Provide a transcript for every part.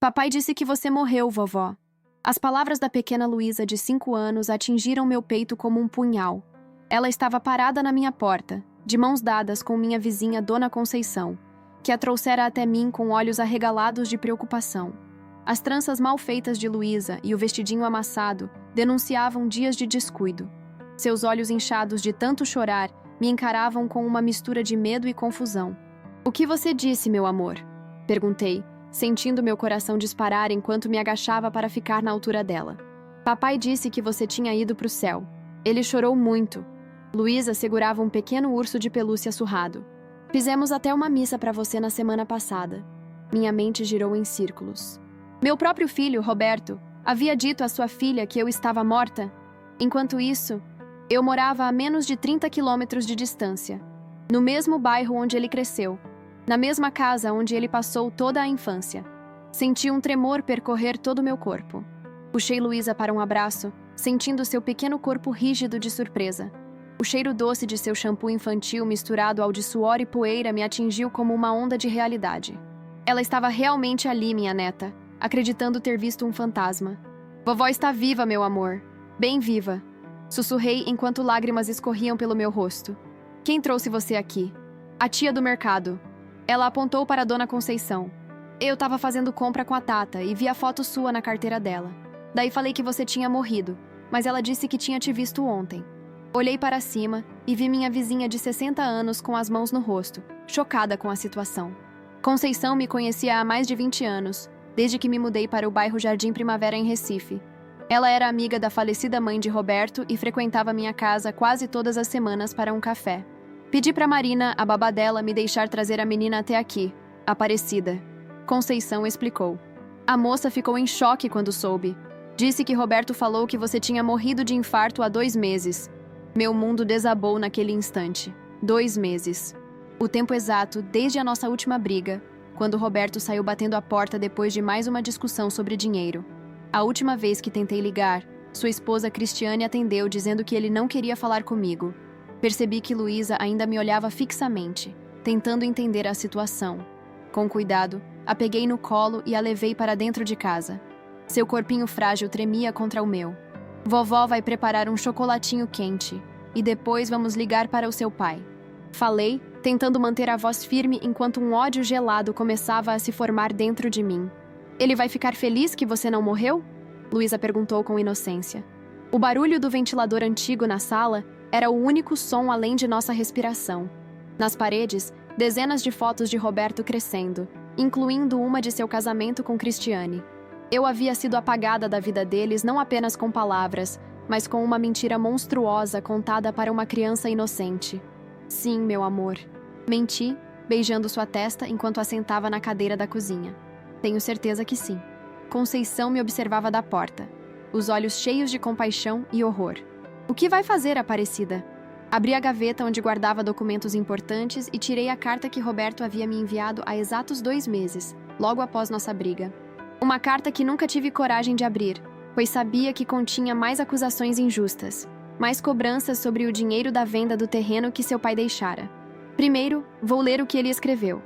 Papai disse que você morreu, vovó. As palavras da pequena Luísa, de 5 anos, atingiram meu peito como um punhal. Ela estava parada na minha porta, de mãos dadas com minha vizinha Dona Conceição, que a trouxera até mim com olhos arregalados de preocupação. As tranças mal feitas de Luísa e o vestidinho amassado denunciavam dias de descuido. Seus olhos inchados de tanto chorar me encaravam com uma mistura de medo e confusão. "O que você disse, meu amor?" perguntei, sentindo meu coração disparar enquanto me agachava para ficar na altura dela. "Papai disse que você tinha ido para o céu. Ele chorou muito." Luísa segurava um pequeno urso de pelúcia surrado. "Fizemos até uma missa para você na semana passada." Minha mente girou em círculos. Meu próprio filho, Roberto, havia dito à sua filha que eu estava morta. Enquanto isso, eu morava a menos de 30 quilômetros de distância, no mesmo bairro onde ele cresceu, na mesma casa onde ele passou toda a infância. Senti um tremor percorrer todo o meu corpo. Puxei Luísa para um abraço, sentindo seu pequeno corpo rígido de surpresa. O cheiro doce de seu shampoo infantil misturado ao de suor e poeira me atingiu como uma onda de realidade. Ela estava realmente ali, minha neta, acreditando ter visto um fantasma. "Vovó está viva, meu amor. Bem viva." Sussurrei enquanto lágrimas escorriam pelo meu rosto. "Quem trouxe você aqui?" "A tia do mercado." Ela apontou para Dona Conceição. "Eu estava fazendo compra com a Tata e vi a foto sua na carteira dela. Daí falei que você tinha morrido, mas ela disse que tinha te visto ontem." Olhei para cima e vi minha vizinha de 60 anos com as mãos no rosto, chocada com a situação. Conceição me conhecia há mais de 20 anos, desde que me mudei para o bairro Jardim Primavera em Recife. Ela era amiga da falecida mãe de Roberto e frequentava minha casa quase todas as semanas para um café. Pedi para Marina, a babá dela, me deixar trazer a menina até aqui, Aparecida. Conceição explicou. "A moça ficou em choque quando soube. Disse que Roberto falou que você tinha morrido de infarto há 2 meses. Meu mundo desabou naquele instante. 2 meses. O tempo exato desde a nossa última briga, quando Roberto saiu batendo a porta depois de mais uma discussão sobre dinheiro. A última vez que tentei ligar, sua esposa Cristiane atendeu dizendo que ele não queria falar comigo. Percebi que Luísa ainda me olhava fixamente, tentando entender a situação. Com cuidado, a peguei no colo e a levei para dentro de casa. Seu corpinho frágil tremia contra o meu. "Vovó vai preparar um chocolatinho quente, e depois vamos ligar para o seu pai." Falei, tentando manter a voz firme enquanto um ódio gelado começava a se formar dentro de mim. "Ele vai ficar feliz que você não morreu?" Luísa perguntou com inocência. O barulho do ventilador antigo na sala era o único som além de nossa respiração. Nas paredes, dezenas de fotos de Roberto crescendo, incluindo uma de seu casamento com Cristiane. Eu havia sido apagada da vida deles não apenas com palavras, mas com uma mentira monstruosa contada para uma criança inocente. "Sim, meu amor." Menti, beijando sua testa enquanto assentava na cadeira da cozinha. "Tenho certeza que sim." Conceição me observava da porta, os olhos cheios de compaixão e horror. "O que vai fazer, Aparecida?" Abri a gaveta onde guardava documentos importantes e tirei a carta que Roberto havia me enviado há exatos 2 meses, logo após nossa briga. Uma carta que nunca tive coragem de abrir, pois sabia que continha mais acusações injustas, mais cobranças sobre o dinheiro da venda do terreno que seu pai deixara. "Primeiro, vou ler o que ele escreveu."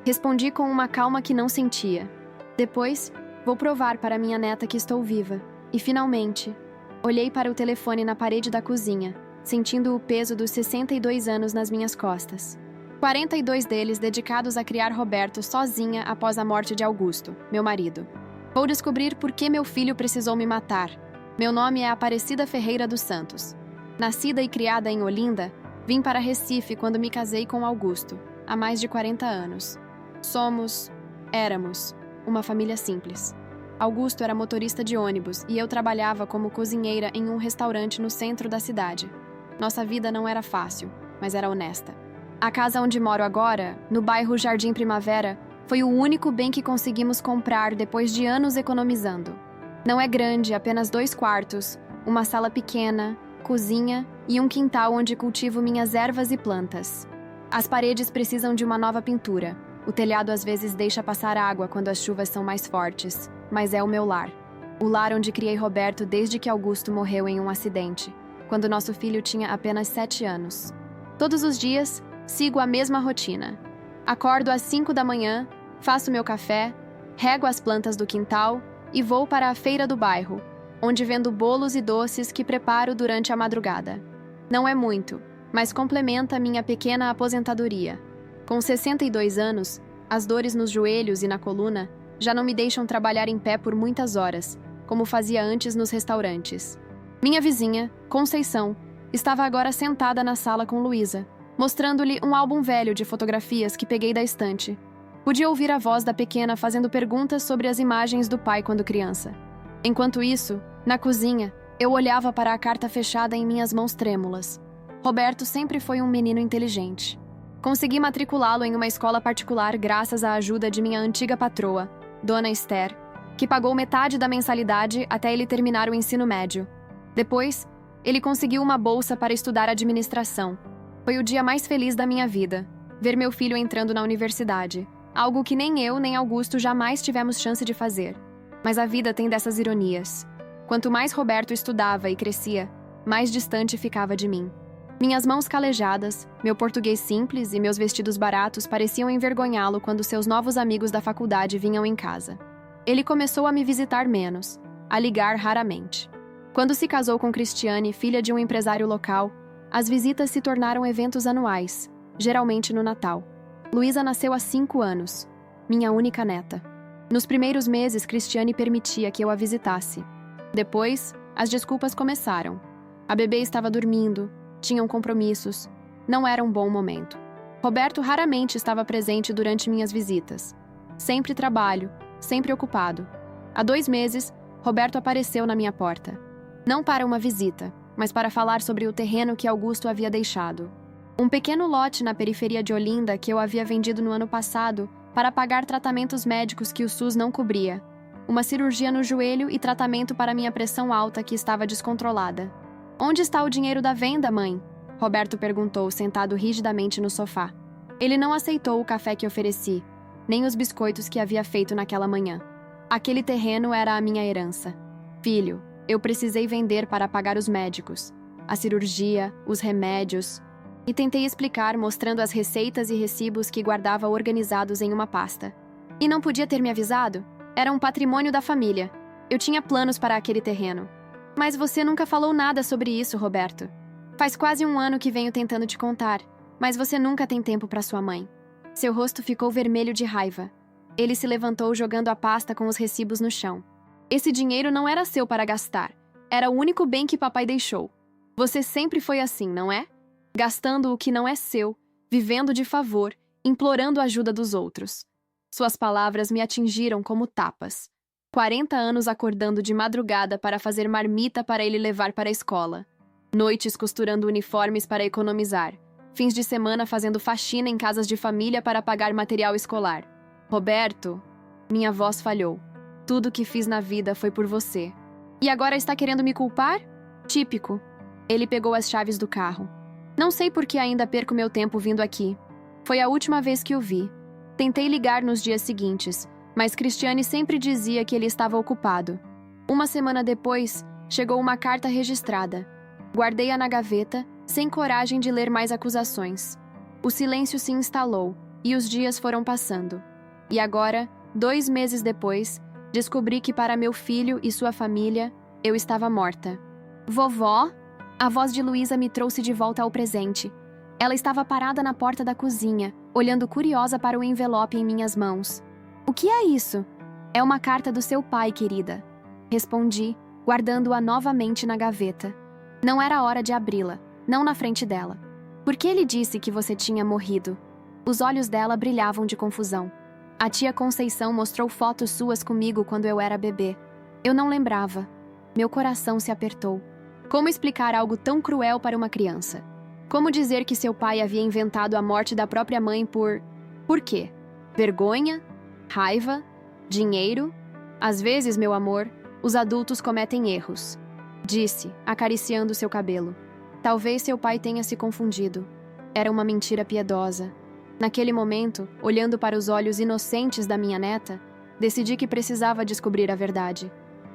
Respondi com uma calma que não sentia. "Depois, vou provar para minha neta que estou viva. E finalmente..." Olhei para o telefone na parede da cozinha, sentindo o peso dos 62 anos nas minhas costas. 42 deles dedicados a criar Roberto sozinha após a morte de Augusto, meu marido. Vou descobrir por que meu filho precisou me matar. Meu nome é Aparecida Ferreira dos Santos. Nascida e criada em Olinda, vim para Recife quando me casei com Augusto, há mais de 40 anos. Éramos, uma família simples. Augusto era motorista de ônibus e eu trabalhava como cozinheira em um restaurante no centro da cidade. Nossa vida não era fácil, mas era honesta. A casa onde moro agora, no bairro Jardim Primavera, foi o único bem que conseguimos comprar depois de anos economizando. Não é grande, apenas 2 quartos, uma sala pequena, cozinha e um quintal onde cultivo minhas ervas e plantas. As paredes precisam de uma nova pintura. O telhado às vezes deixa passar água quando as chuvas são mais fortes, mas é o meu lar. O lar onde criei Roberto desde que Augusto morreu em um acidente, quando nosso filho tinha apenas 7 anos. Todos os dias, sigo a mesma rotina. Acordo às 5 da manhã, faço meu café, Rego as plantas do quintal e vou para a feira do bairro, onde vendo bolos e doces que preparo durante a madrugada. Não é muito, mas complementa minha pequena aposentadoria. Com 62 anos, as dores nos joelhos e na coluna já não me deixam trabalhar em pé por muitas horas, como fazia antes nos restaurantes. Minha vizinha, Conceição, estava agora sentada na sala com Luísa, mostrando-lhe um álbum velho de fotografias que peguei da estante. Podia ouvir a voz da pequena fazendo perguntas sobre as imagens do pai quando criança. Enquanto isso, na cozinha, eu olhava para a carta fechada em minhas mãos trêmulas. Roberto sempre foi um menino inteligente. Consegui matriculá-lo em uma escola particular graças à ajuda de minha antiga patroa, Dona Esther, que pagou metade da mensalidade até ele terminar o ensino médio. Depois, ele conseguiu uma bolsa para estudar administração. Foi o dia mais feliz da minha vida, ver meu filho entrando na universidade, algo que nem eu nem Augusto jamais tivemos chance de fazer. Mas a vida tem dessas ironias. Quanto mais Roberto estudava e crescia, mais distante ficava de mim. Minhas mãos calejadas, meu português simples e meus vestidos baratos pareciam envergonhá-lo quando seus novos amigos da faculdade vinham em casa. Ele começou a me visitar menos, a ligar raramente. Quando se casou com Cristiane, filha de um empresário local, as visitas se tornaram eventos anuais, geralmente no Natal. Luísa nasceu há 5 anos, minha única neta. Nos primeiros meses, Cristiane permitia que eu a visitasse. Depois, as desculpas começaram. A bebê estava dormindo, tinham compromissos. Não era um bom momento. Roberto raramente estava presente durante minhas visitas. Sempre trabalho, sempre ocupado. Há 2 meses, Roberto apareceu na minha porta. Não para uma visita, mas para falar sobre o terreno que Augusto havia deixado. Um pequeno lote na periferia de Olinda que eu havia vendido no ano passado para pagar tratamentos médicos que o SUS não cobria. Uma cirurgia no joelho e tratamento para minha pressão alta que estava descontrolada. "Onde está o dinheiro da venda, mãe?" Roberto perguntou, sentado rigidamente no sofá. Ele não aceitou o café que ofereci, nem os biscoitos que havia feito naquela manhã. Aquele terreno era a minha herança. "Filho, eu precisei vender para pagar os médicos, a cirurgia, os remédios." E tentei explicar, mostrando as receitas e recibos que guardava organizados em uma pasta. "E não podia ter me avisado? Era um patrimônio da família. Eu tinha planos para aquele terreno." "Mas você nunca falou nada sobre isso, Roberto. Faz quase 1 ano que venho tentando te contar, mas você nunca tem tempo para sua mãe." Seu rosto ficou vermelho de raiva. Ele se levantou jogando a pasta com os recibos no chão. "Esse dinheiro não era seu para gastar. Era o único bem que papai deixou. Você sempre foi assim, não é? Gastando o que não é seu, vivendo de favor, implorando a ajuda dos outros." Suas palavras me atingiram como tapas. 40 anos acordando de madrugada para fazer marmita para ele levar para a escola. Noites costurando uniformes para economizar. Fins de semana fazendo faxina em casas de família para pagar material escolar. "Roberto," minha voz falhou. "Tudo que fiz na vida foi por você. E agora está querendo me culpar? Típico." Ele pegou as chaves do carro. "Não sei por que ainda perco meu tempo vindo aqui. Foi a última vez que o vi. Tentei ligar nos dias seguintes, mas Cristiane sempre dizia que ele estava ocupado. 1 semana depois, chegou uma carta registrada. Guardei-a na gaveta, sem coragem de ler mais acusações. O silêncio se instalou, e os dias foram passando. E agora, 2 meses depois, descobri que para meu filho e sua família, eu estava morta." "Vovó?" A voz de Luísa me trouxe de volta ao presente. Ela estava parada na porta da cozinha, olhando curiosa para o envelope em minhas mãos. "O que é isso?" "É uma carta do seu pai, querida." Respondi, guardando-a novamente na gaveta. Não era hora de abri-la, não na frente dela. "Por que ele disse que você tinha morrido?" Os olhos dela brilhavam de confusão. "A tia Conceição mostrou fotos suas comigo quando eu era bebê. Eu não lembrava." Meu coração se apertou. Como explicar algo tão cruel para uma criança? Como dizer que seu pai havia inventado a morte da própria mãe por... Por quê? Vergonha? Raiva? Dinheiro? "Às vezes, meu amor, os adultos cometem erros." Disse, acariciando seu cabelo. Talvez seu pai tenha se confundido. Era uma mentira piedosa. Naquele momento, olhando para os olhos inocentes da minha neta, decidi que precisava descobrir a verdade.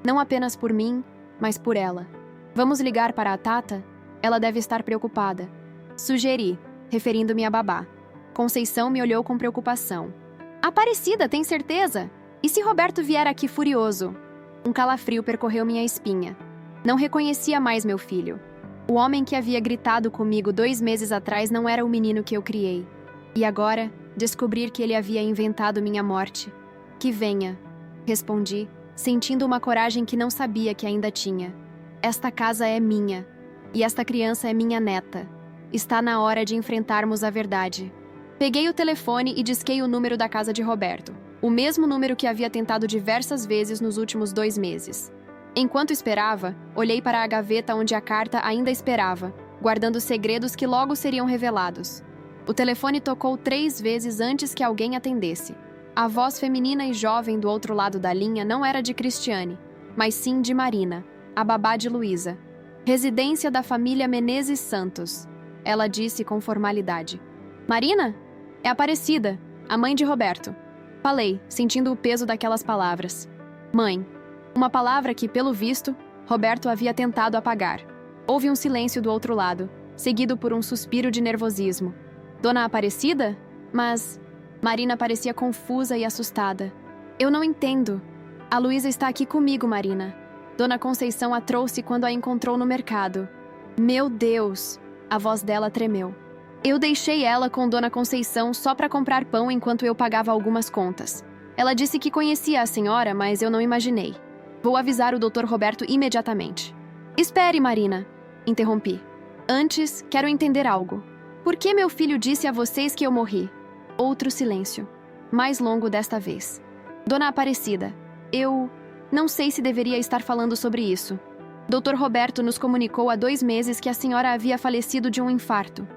Não apenas por mim, mas por ela. "Vamos ligar para a Tata? Ela deve estar preocupada." Sugeri, referindo-me a babá. Conceição me olhou com preocupação. "Aparecida, tem certeza?" E se Roberto vier aqui furioso? Um calafrio percorreu minha espinha. Não reconhecia mais meu filho. O homem que havia gritado comigo 2 meses atrás não era o menino que eu criei. E agora, descobrir que ele havia inventado minha morte. Que venha, respondi, sentindo uma coragem que não sabia que ainda tinha. Esta casa é minha, e esta criança é minha neta. Está na hora de enfrentarmos a verdade. Peguei o telefone e disquei o número da casa de Roberto, o mesmo número que havia tentado diversas vezes nos últimos 2 meses. Enquanto esperava, olhei para a gaveta onde a carta ainda esperava, guardando segredos que logo seriam revelados. O telefone tocou 3 vezes antes que alguém atendesse. A voz feminina e jovem do outro lado da linha não era de Cristiane, mas sim de Marina, a babá de Luísa. Residência da família Menezes Santos, ela disse com formalidade. Marina? É Aparecida, a mãe de Roberto. Falei, sentindo o peso daquelas palavras. Mãe. Uma palavra que, pelo visto, Roberto havia tentado apagar. Houve um silêncio do outro lado, seguido por um suspiro de nervosismo. Dona Aparecida? Mas... Marina parecia confusa e assustada. Eu não entendo. A Luísa está aqui comigo, Marina. Dona Conceição a trouxe quando a encontrou no mercado. Meu Deus! A voz dela tremeu. Eu deixei ela com Dona Conceição só para comprar pão enquanto eu pagava algumas contas. Ela disse que conhecia a senhora, mas eu não imaginei. Vou avisar o Dr. Roberto imediatamente. Espere, Marina, interrompi. Antes, quero entender algo. Por que meu filho disse a vocês que eu morri? Outro silêncio. Mais longo desta vez. Dona Aparecida, eu... não sei se deveria estar falando sobre isso. Dr. Roberto nos comunicou há 2 meses que a senhora havia falecido de um infarto.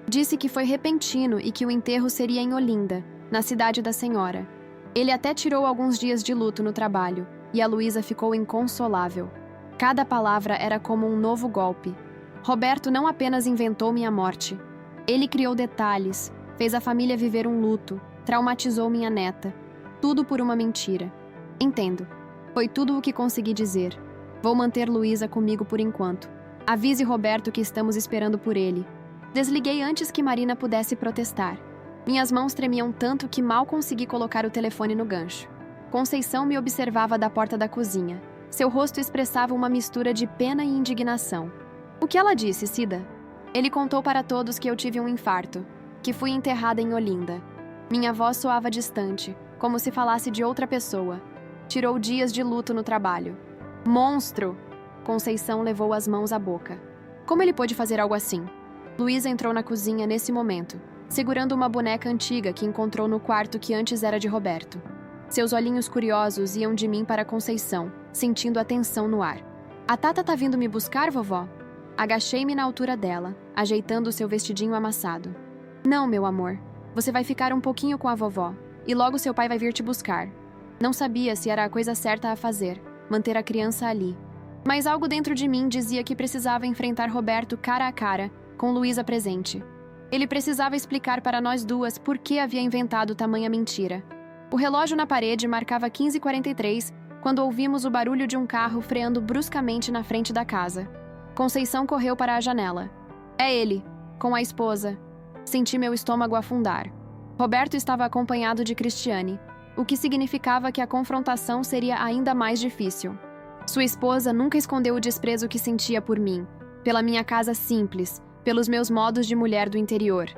Disse que foi repentino e que o enterro seria em Olinda, na cidade da senhora. Ele até tirou alguns dias de luto no trabalho, e a Luísa ficou inconsolável. Cada palavra era como um novo golpe. Roberto não apenas inventou minha morte. Ele criou detalhes, fez a família viver um luto, traumatizou minha neta. Tudo por uma mentira. Entendo. Foi tudo o que consegui dizer. Vou manter Luísa comigo por enquanto. Avise Roberto que estamos esperando por ele. Desliguei antes que Marina pudesse protestar. Minhas mãos tremiam tanto que mal consegui colocar o telefone no gancho. Conceição me observava da porta da cozinha. Seu rosto expressava uma mistura de pena e indignação. O que ela disse, Cida? Ele contou para todos que eu tive um infarto, que fui enterrada em Olinda. Minha voz soava distante, como se falasse de outra pessoa. Tirou dias de luto no trabalho. Monstro! Conceição levou as mãos à boca. Como ele pôde fazer algo assim? Luísa entrou na cozinha nesse momento, segurando uma boneca antiga que encontrou no quarto que antes era de Roberto. Seus olhinhos curiosos iam de mim para Conceição, sentindo a tensão no ar. A Tata tá vindo me buscar, vovó? Agachei-me na altura dela, ajeitando seu vestidinho amassado. Não, meu amor. Você vai ficar um pouquinho com a vovó, e logo seu pai vai vir te buscar. Não sabia se era a coisa certa a fazer, manter a criança ali. Mas algo dentro de mim dizia que precisava enfrentar Roberto cara a cara, com Luísa presente. Ele precisava explicar para nós duas por que havia inventado tamanha mentira. O relógio na parede marcava 15h43 quando ouvimos o barulho de um carro freando bruscamente na frente da casa. Conceição correu para a janela. É ele, com a esposa. Senti meu estômago afundar. Roberto estava acompanhado de Cristiane, o que significava que a confrontação seria ainda mais difícil. Sua esposa nunca escondeu o desprezo que sentia por mim, pela minha casa simples, pelos meus modos de mulher do interior.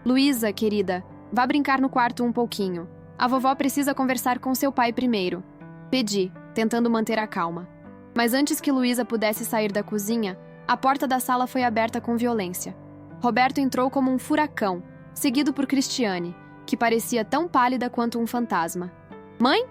Luísa, querida, vá brincar no quarto um pouquinho. A vovó precisa conversar com seu pai primeiro. Pedi, tentando manter a calma. Mas antes que Luísa pudesse sair da cozinha, a porta da sala foi aberta com violência. Roberto entrou como um furacão, seguido por Cristiane, que parecia tão pálida quanto um fantasma. Mãe?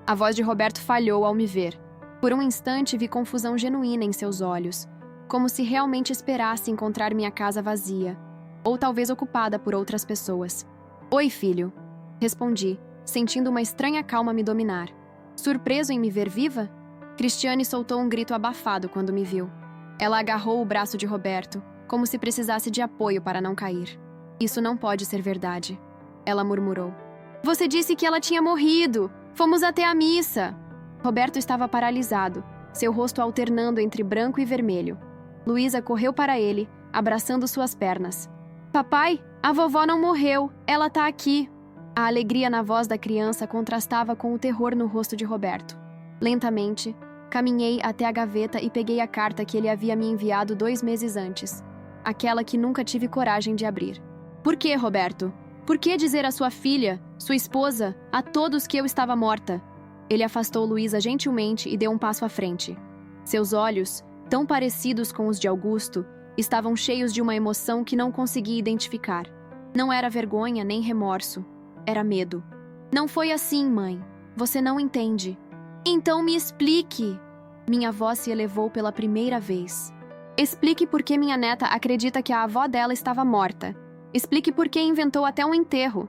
A voz de Roberto falhou ao me ver. Por um instante vi confusão genuína em seus olhos, como se realmente esperasse encontrar minha casa vazia, ou talvez ocupada por outras pessoas. Oi, filho. Respondi, sentindo uma estranha calma me dominar. Surpreso em me ver viva? Cristiane soltou um grito abafado quando me viu. Ela agarrou o braço de Roberto, como se precisasse de apoio para não cair. Isso não pode ser verdade. Ela murmurou. Você disse que ela tinha morrido! Fomos até a missa! Roberto estava paralisado, seu rosto alternando entre branco e vermelho. Luísa correu para ele, abraçando suas pernas. Papai, a vovó não morreu, ela tá aqui. A alegria na voz da criança contrastava com o terror no rosto de Roberto. Lentamente, caminhei até a gaveta e peguei a carta que ele havia me enviado 2 meses antes. Aquela que nunca tive coragem de abrir. Por que, Roberto? Por que dizer à sua filha, sua esposa, a todos que eu estava morta? Ele afastou Luísa gentilmente e deu um passo à frente. Seus olhos, tão parecidos com os de Augusto, estavam cheios de uma emoção que não conseguia identificar. Não era vergonha nem remorso. Era medo. Não foi assim, mãe. Você não entende. Então me explique. Minha voz se elevou pela primeira vez. Explique por que minha neta acredita que a avó dela estava morta. Explique por que inventou até um enterro.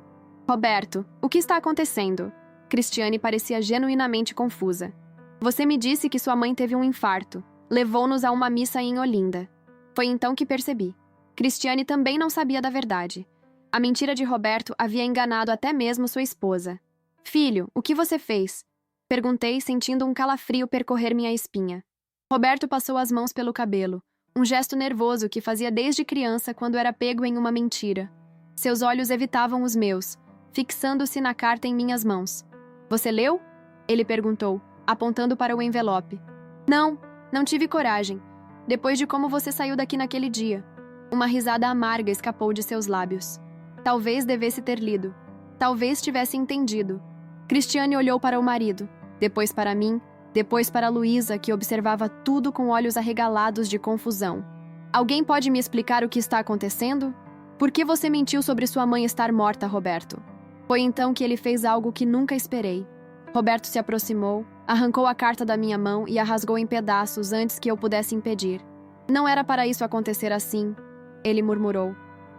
Roberto, o que está acontecendo? Cristiane parecia genuinamente confusa. Você me disse que sua mãe teve um infarto. Levou-nos a uma missa em Olinda. Foi então que percebi. Cristiane também não sabia da verdade. A mentira de Roberto havia enganado até mesmo sua esposa. Filho, o que você fez? Perguntei, sentindo um calafrio percorrer minha espinha. Roberto passou as mãos pelo cabelo, um gesto nervoso que fazia desde criança quando era pego em uma mentira. Seus olhos evitavam os meus, fixando-se na carta em minhas mãos. Você leu? Ele perguntou, apontando para o envelope. Não tive coragem. Depois de como você saiu daqui naquele dia. Uma risada amarga escapou de seus lábios. Talvez devesse ter lido. Talvez tivesse entendido. Cristiane olhou para o marido, depois para mim, depois para Luísa, que observava tudo com olhos arregalados de confusão. Alguém pode me explicar o que está acontecendo? Por que você mentiu sobre sua mãe estar morta, Roberto? Foi então que ele fez algo que nunca esperei. Roberto se aproximou, arrancou a carta da minha mão e a rasgou em pedaços antes que eu pudesse impedir. Não era para isso acontecer assim, ele murmurou.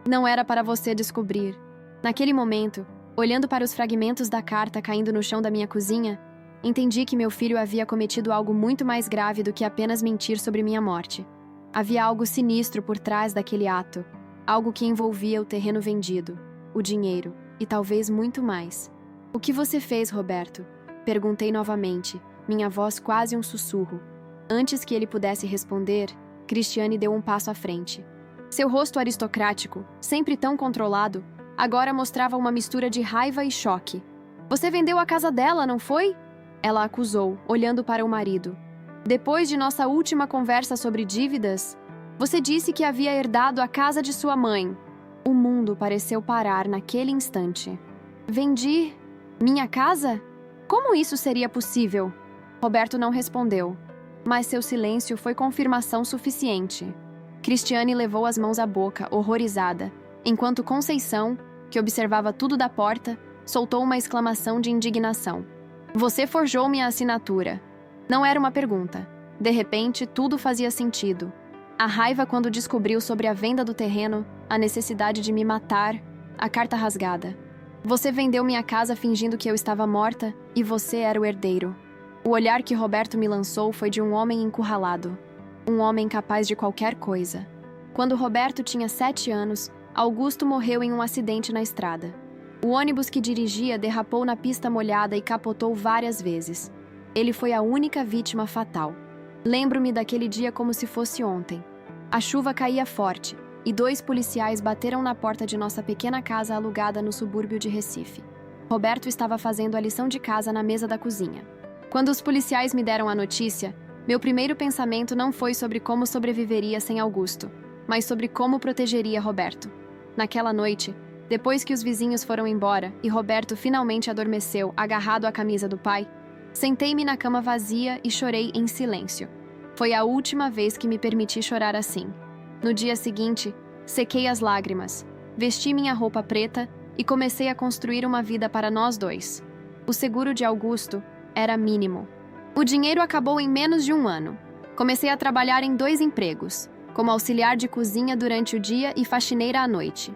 Não era para você descobrir. Naquele momento, olhando para os fragmentos da carta caindo no chão da minha cozinha, entendi que meu filho havia cometido algo muito mais grave do que apenas mentir sobre minha morte. Havia algo sinistro por trás daquele ato, algo que envolvia o terreno vendido, o dinheiro e talvez muito mais. O que você fez, Roberto? Perguntei novamente, minha voz quase um sussurro. Antes que ele pudesse responder, Cristiane deu um passo à frente. Seu rosto aristocrático, sempre tão controlado, agora mostrava uma mistura de raiva e choque. Você vendeu a casa dela, não foi? Ela acusou, olhando para o marido. Depois de nossa última conversa sobre dívidas, você disse que havia herdado a casa de sua mãe. O mundo pareceu parar naquele instante. Vendi? Minha casa? Como isso seria possível? Roberto não respondeu, mas seu silêncio foi confirmação suficiente. Cristiane levou as mãos à boca, horrorizada, enquanto Conceição, que observava tudo da porta, soltou uma exclamação de indignação. Você forjou minha assinatura. Não era uma pergunta. De repente, tudo fazia sentido. A raiva quando descobriu sobre a venda do terreno, a necessidade de me matar, a carta rasgada. Você vendeu minha casa fingindo que eu estava morta e você era o herdeiro. O olhar que Roberto me lançou foi de um homem encurralado. Um homem capaz de qualquer coisa. Quando Roberto tinha 7 anos, Augusto morreu em um acidente na estrada. O ônibus que dirigia derrapou na pista molhada e capotou várias vezes. Ele foi a única vítima fatal. Lembro-me daquele dia como se fosse ontem. A chuva caía forte e 2 policiais bateram na porta de nossa pequena casa alugada no subúrbio de Recife. Roberto estava fazendo a lição de casa na mesa da cozinha. Quando os policiais me deram a notícia, meu primeiro pensamento não foi sobre como sobreviveria sem Augusto, mas sobre como protegeria Roberto. Naquela noite, depois que os vizinhos foram embora e Roberto finalmente adormeceu agarrado à camisa do pai, sentei-me na cama vazia e chorei em silêncio. Foi a última vez que me permiti chorar assim. No dia seguinte, sequei as lágrimas, vesti minha roupa preta e comecei a construir uma vida para nós 2. O seguro de Augusto era mínimo. O dinheiro acabou em menos de 1 ano. Comecei a trabalhar em 2 empregos, como auxiliar de cozinha durante o dia e faxineira à noite.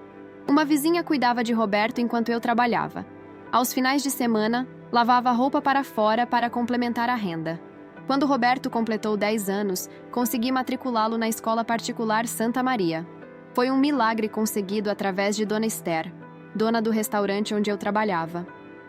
Uma vizinha cuidava de Roberto enquanto eu trabalhava. Aos finais de semana, lavava roupa para fora para complementar a renda. Quando Roberto completou 10 anos, consegui matriculá-lo na escola particular Santa Maria. Foi um milagre conseguido através de Dona Esther, dona do restaurante onde eu trabalhava.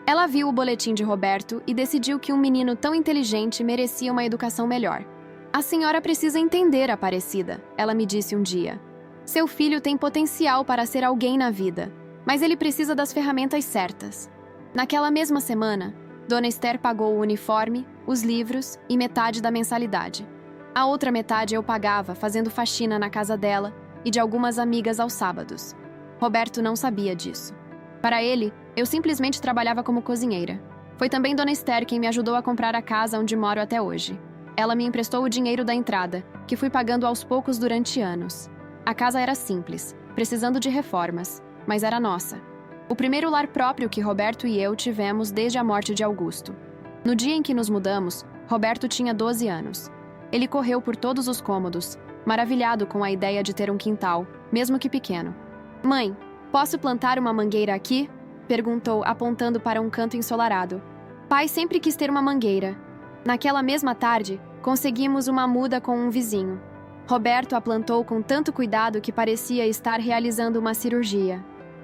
Ela viu o boletim de Roberto e decidiu que um menino tão inteligente merecia uma educação melhor. A senhora precisa entender, Aparecida, ela me disse um dia. Seu filho tem potencial para ser alguém na vida, mas ele precisa das ferramentas certas. Naquela mesma semana, Dona Esther pagou o uniforme, os livros e metade da mensalidade. A outra metade eu pagava fazendo faxina na casa dela e de algumas amigas aos sábados. Roberto não sabia disso. Para ele, eu simplesmente trabalhava como cozinheira. Foi também Dona Esther quem me ajudou a comprar a casa onde moro até hoje. Ela me emprestou o dinheiro da entrada, que fui pagando aos poucos durante anos. A casa era simples, precisando de reformas, mas era nossa. O primeiro lar próprio que Roberto e eu tivemos desde a morte de Augusto. No dia em que nos mudamos, Roberto tinha 12 anos. Ele correu por todos os cômodos, maravilhado com a ideia de ter um quintal, mesmo que pequeno. "Mãe, posso plantar uma mangueira aqui?" perguntou, apontando para um canto ensolarado. Pai sempre quis ter uma mangueira. Naquela mesma tarde, conseguimos uma muda com um vizinho. Roberto a plantou com tanto cuidado que parecia estar realizando uma cirurgia.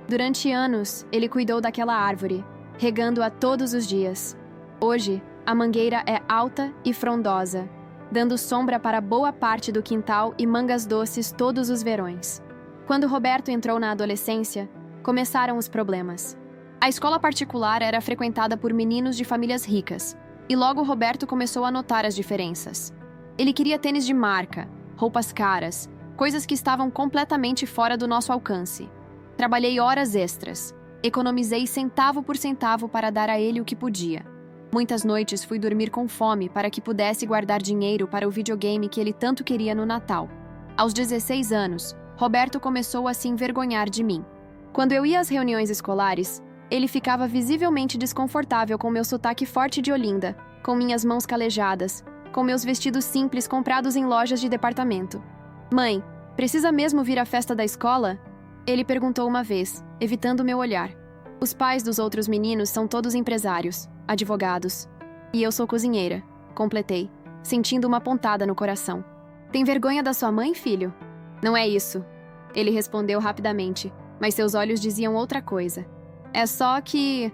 Durante anos, ele cuidou daquela árvore, regando-a todos os dias. Hoje, a mangueira é alta e frondosa, dando sombra para boa parte do quintal e mangas doces todos os verões. Quando Roberto entrou na adolescência, começaram os problemas. A escola particular era frequentada por meninos de famílias ricas, e logo Roberto começou a notar as diferenças. Ele queria tênis de marca, roupas caras, coisas que estavam completamente fora do nosso alcance. Trabalhei horas extras, economizei centavo por centavo para dar a ele o que podia. Muitas noites fui dormir com fome para que pudesse guardar dinheiro para o videogame que ele tanto queria no Natal. Aos 16 anos, Roberto começou a se envergonhar de mim. Quando eu ia às reuniões escolares, ele ficava visivelmente desconfortável com meu sotaque forte de Olinda, com minhas mãos calejadas, com meus vestidos simples comprados em lojas de departamento. "Mãe, precisa mesmo vir à festa da escola?" Ele perguntou uma vez, evitando meu olhar. "Os pais dos outros meninos são todos empresários, advogados. E eu sou cozinheira", completei, sentindo uma pontada no coração. "Tem vergonha da sua mãe, filho?" "Não é isso", ele respondeu rapidamente, mas seus olhos diziam outra coisa. "É só que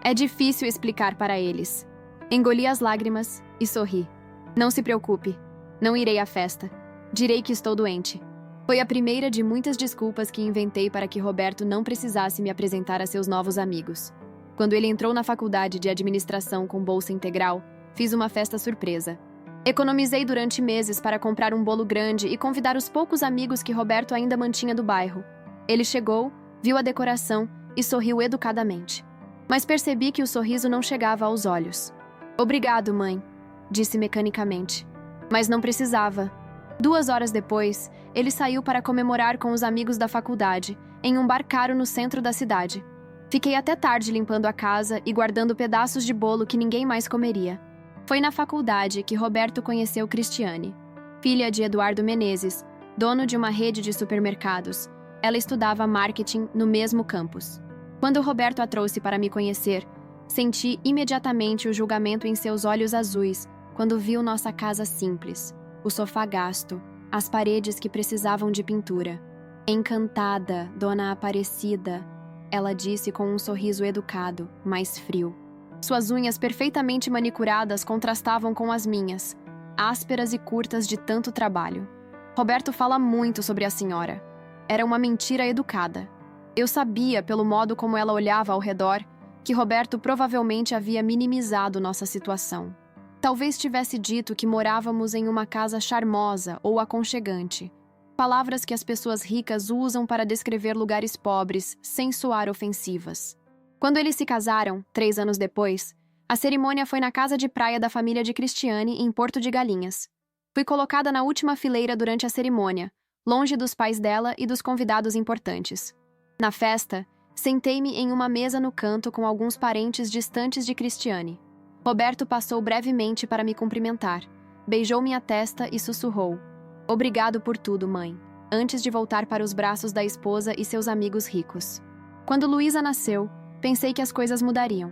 é difícil explicar para eles." Engoli as lágrimas e sorri. "Não se preocupe, não irei à festa. Direi que estou doente." Foi a primeira de muitas desculpas que inventei para que Roberto não precisasse me apresentar a seus novos amigos. Quando ele entrou na faculdade de administração com bolsa integral, fiz uma festa surpresa. Economizei durante meses para comprar um bolo grande e convidar os poucos amigos que Roberto ainda mantinha do bairro. Ele chegou, viu a decoração e sorriu educadamente. Mas percebi que o sorriso não chegava aos olhos. "Obrigado, mãe", disse mecanicamente. Mas não precisava. 2 horas depois, ele saiu para comemorar com os amigos da faculdade, em um bar caro no centro da cidade. Fiquei até tarde limpando a casa e guardando pedaços de bolo que ninguém mais comeria. Foi na faculdade que Roberto conheceu Cristiane, filha de Eduardo Menezes, dono de uma rede de supermercados. Ela estudava marketing no mesmo campus. Quando Roberto a trouxe para me conhecer, senti imediatamente o julgamento em seus olhos azuis quando viu nossa casa simples, o sofá gasto, as paredes que precisavam de pintura. "Encantada, Dona Aparecida", ela disse com um sorriso educado, mas frio. Suas unhas perfeitamente manicuradas contrastavam com as minhas, ásperas e curtas de tanto trabalho. "Roberto fala muito sobre a senhora." Era uma mentira educada. Eu sabia, pelo modo como ela olhava ao redor, que Roberto provavelmente havia minimizado nossa situação. Talvez tivesse dito que morávamos em uma casa charmosa ou aconchegante. Palavras que as pessoas ricas usam para descrever lugares pobres, sem soar ofensivas. Quando eles se casaram, 3 anos depois, a cerimônia foi na casa de praia da família de Cristiane, em Porto de Galinhas. Fui colocada na última fileira durante a cerimônia, longe dos pais dela e dos convidados importantes. Na festa, sentei-me em uma mesa no canto com alguns parentes distantes de Cristiane. Roberto passou brevemente para me cumprimentar, beijou minha testa e sussurrou: "Obrigado por tudo, mãe", antes de voltar para os braços da esposa e seus amigos ricos. Quando Luísa nasceu, pensei que as coisas mudariam.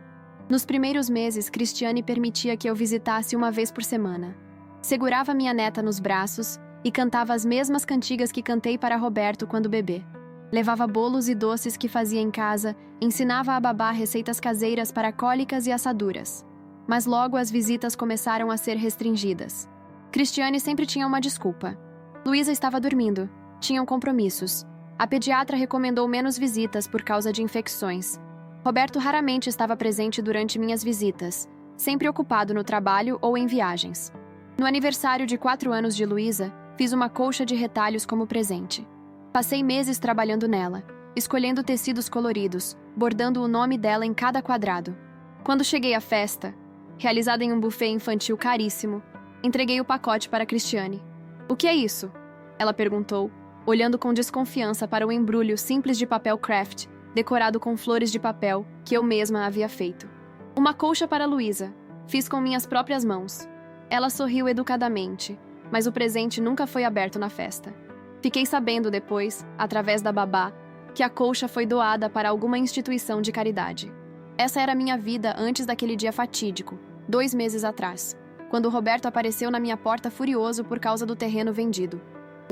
Nos primeiros meses, Cristiane permitia que eu visitasse uma vez por semana. Segurava minha neta nos braços e cantava as mesmas cantigas que cantei para Roberto quando bebê. Levava bolos e doces que fazia em casa, ensinava a babá receitas caseiras para cólicas e assaduras. Mas logo as visitas começaram a ser restringidas. Cristiane sempre tinha uma desculpa. Luísa estava dormindo, tinham compromissos. A pediatra recomendou menos visitas por causa de infecções. Roberto raramente estava presente durante minhas visitas, sempre ocupado no trabalho ou em viagens. No aniversário de 4 anos de Luísa, fiz uma colcha de retalhos como presente. Passei meses trabalhando nela, escolhendo tecidos coloridos, bordando o nome dela em cada quadrado. Quando cheguei à festa, realizada em um buffet infantil caríssimo, entreguei o pacote para Cristiane. "O que é isso?" ela perguntou, olhando com desconfiança para o embrulho simples de papel craft, decorado com flores de papel que eu mesma havia feito. "Uma colcha para Luísa. Fiz com minhas próprias mãos." Ela sorriu educadamente, mas o presente nunca foi aberto na festa. Fiquei sabendo depois, através da babá, que a colcha foi doada para alguma instituição de caridade. Essa era minha vida antes daquele dia fatídico, 2 meses atrás, quando Roberto apareceu na minha porta furioso por causa do terreno vendido.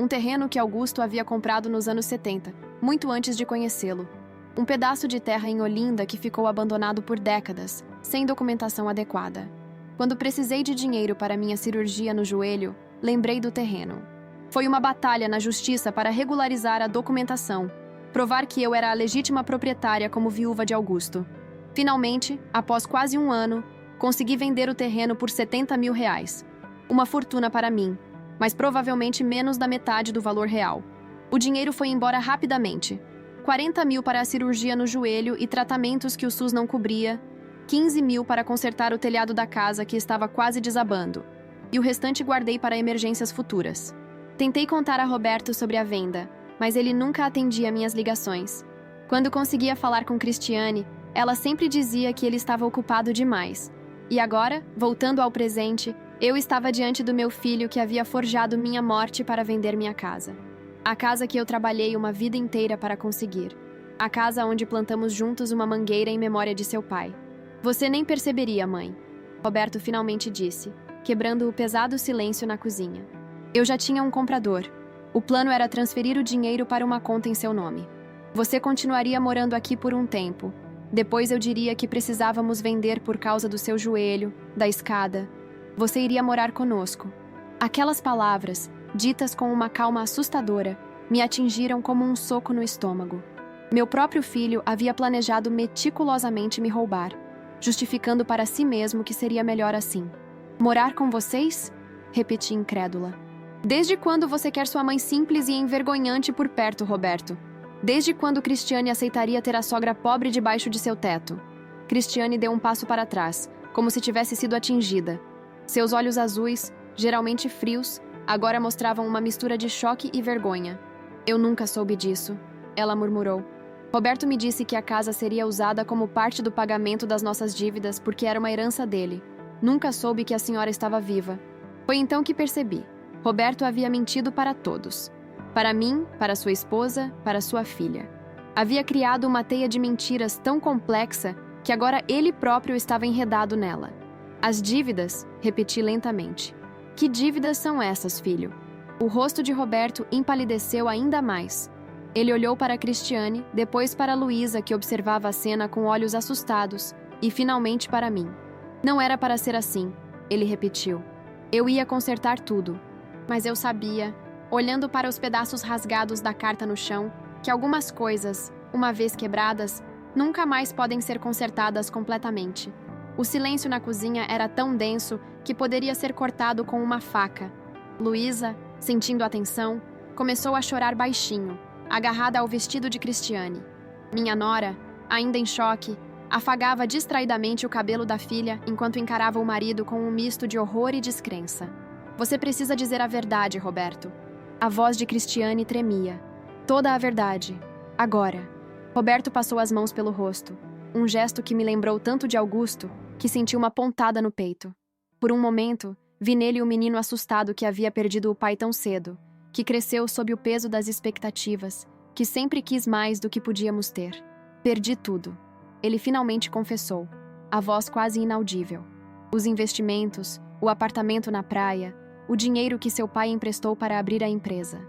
Um terreno que Augusto havia comprado nos anos 70, muito antes de conhecê-lo. Um pedaço de terra em Olinda que ficou abandonado por décadas, sem documentação adequada. Quando precisei de dinheiro para minha cirurgia no joelho, lembrei do terreno. Foi uma batalha na justiça para regularizar a documentação, provar que eu era a legítima proprietária como viúva de Augusto. Finalmente, após quase 1 ano, consegui vender o terreno por R$70 mil. Uma fortuna para mim, mas provavelmente menos da metade do valor real. O dinheiro foi embora rapidamente. 40 mil para a cirurgia no joelho e tratamentos que o SUS não cobria, 15 mil para consertar o telhado da casa que estava quase desabando, e o restante guardei para emergências futuras. Tentei contar a Roberto sobre a venda, mas ele nunca atendia minhas ligações. Quando conseguia falar com Cristiane, ela sempre dizia que ele estava ocupado demais. E agora, voltando ao presente, eu estava diante do meu filho que havia forjado minha morte para vender minha casa. A casa que eu trabalhei uma vida inteira para conseguir. A casa onde plantamos juntos uma mangueira em memória de seu pai. "Você nem perceberia, mãe", Roberto finalmente disse, quebrando o pesado silêncio na cozinha. "Eu já tinha um comprador. O plano era transferir o dinheiro para uma conta em seu nome. Você continuaria morando aqui por um tempo. Depois eu diria que precisávamos vender por causa do seu joelho, da escada. Você iria morar conosco." Aquelas palavras, ditas com uma calma assustadora, me atingiram como um soco no estômago. Meu próprio filho havia planejado meticulosamente me roubar, justificando para si mesmo que seria melhor assim. "Morar com vocês?" repeti incrédula. "Desde quando você quer sua mãe simples e envergonhante por perto, Roberto? Desde quando Cristiane aceitaria ter a sogra pobre debaixo de seu teto?" Cristiane deu um passo para trás, como se tivesse sido atingida. Seus olhos azuis, geralmente frios, agora mostravam uma mistura de choque e vergonha. "Eu nunca soube disso", ela murmurou. "Roberto me disse que a casa seria usada como parte do pagamento das nossas dívidas porque era uma herança dele. Nunca soube que a senhora estava viva." Foi então que percebi. Roberto havia mentido para todos. Para mim, para sua esposa, para sua filha. Havia criado uma teia de mentiras tão complexa que agora ele próprio estava enredado nela. "As dívidas?", repeti lentamente. "Que dívidas são essas, filho?" O rosto de Roberto empalideceu ainda mais. Ele olhou para Cristiane, depois para Luísa, que observava a cena com olhos assustados, e finalmente para mim. "Não era para ser assim", ele repetiu. "Eu ia consertar tudo." Mas eu sabia, olhando para os pedaços rasgados da carta no chão, que algumas coisas, uma vez quebradas, nunca mais podem ser consertadas completamente. O silêncio na cozinha era tão denso que poderia ser cortado com uma faca. Luísa, sentindo a tensão, começou a chorar baixinho, agarrada ao vestido de Cristiane. Minha nora, ainda em choque, afagava distraidamente o cabelo da filha enquanto encarava o marido com um misto de horror e descrença. "Você precisa dizer a verdade, Roberto." A voz de Cristiane tremia. "Toda a verdade. Agora." Roberto passou as mãos pelo rosto, um gesto que me lembrou tanto de Augusto, que senti uma pontada no peito. Por um momento, vi nele o menino assustado que havia perdido o pai tão cedo, que cresceu sob o peso das expectativas, que sempre quis mais do que podíamos ter. "Perdi tudo." Ele finalmente confessou, a voz quase inaudível. Os investimentos, o apartamento na praia, o dinheiro que seu pai emprestou para abrir a empresa.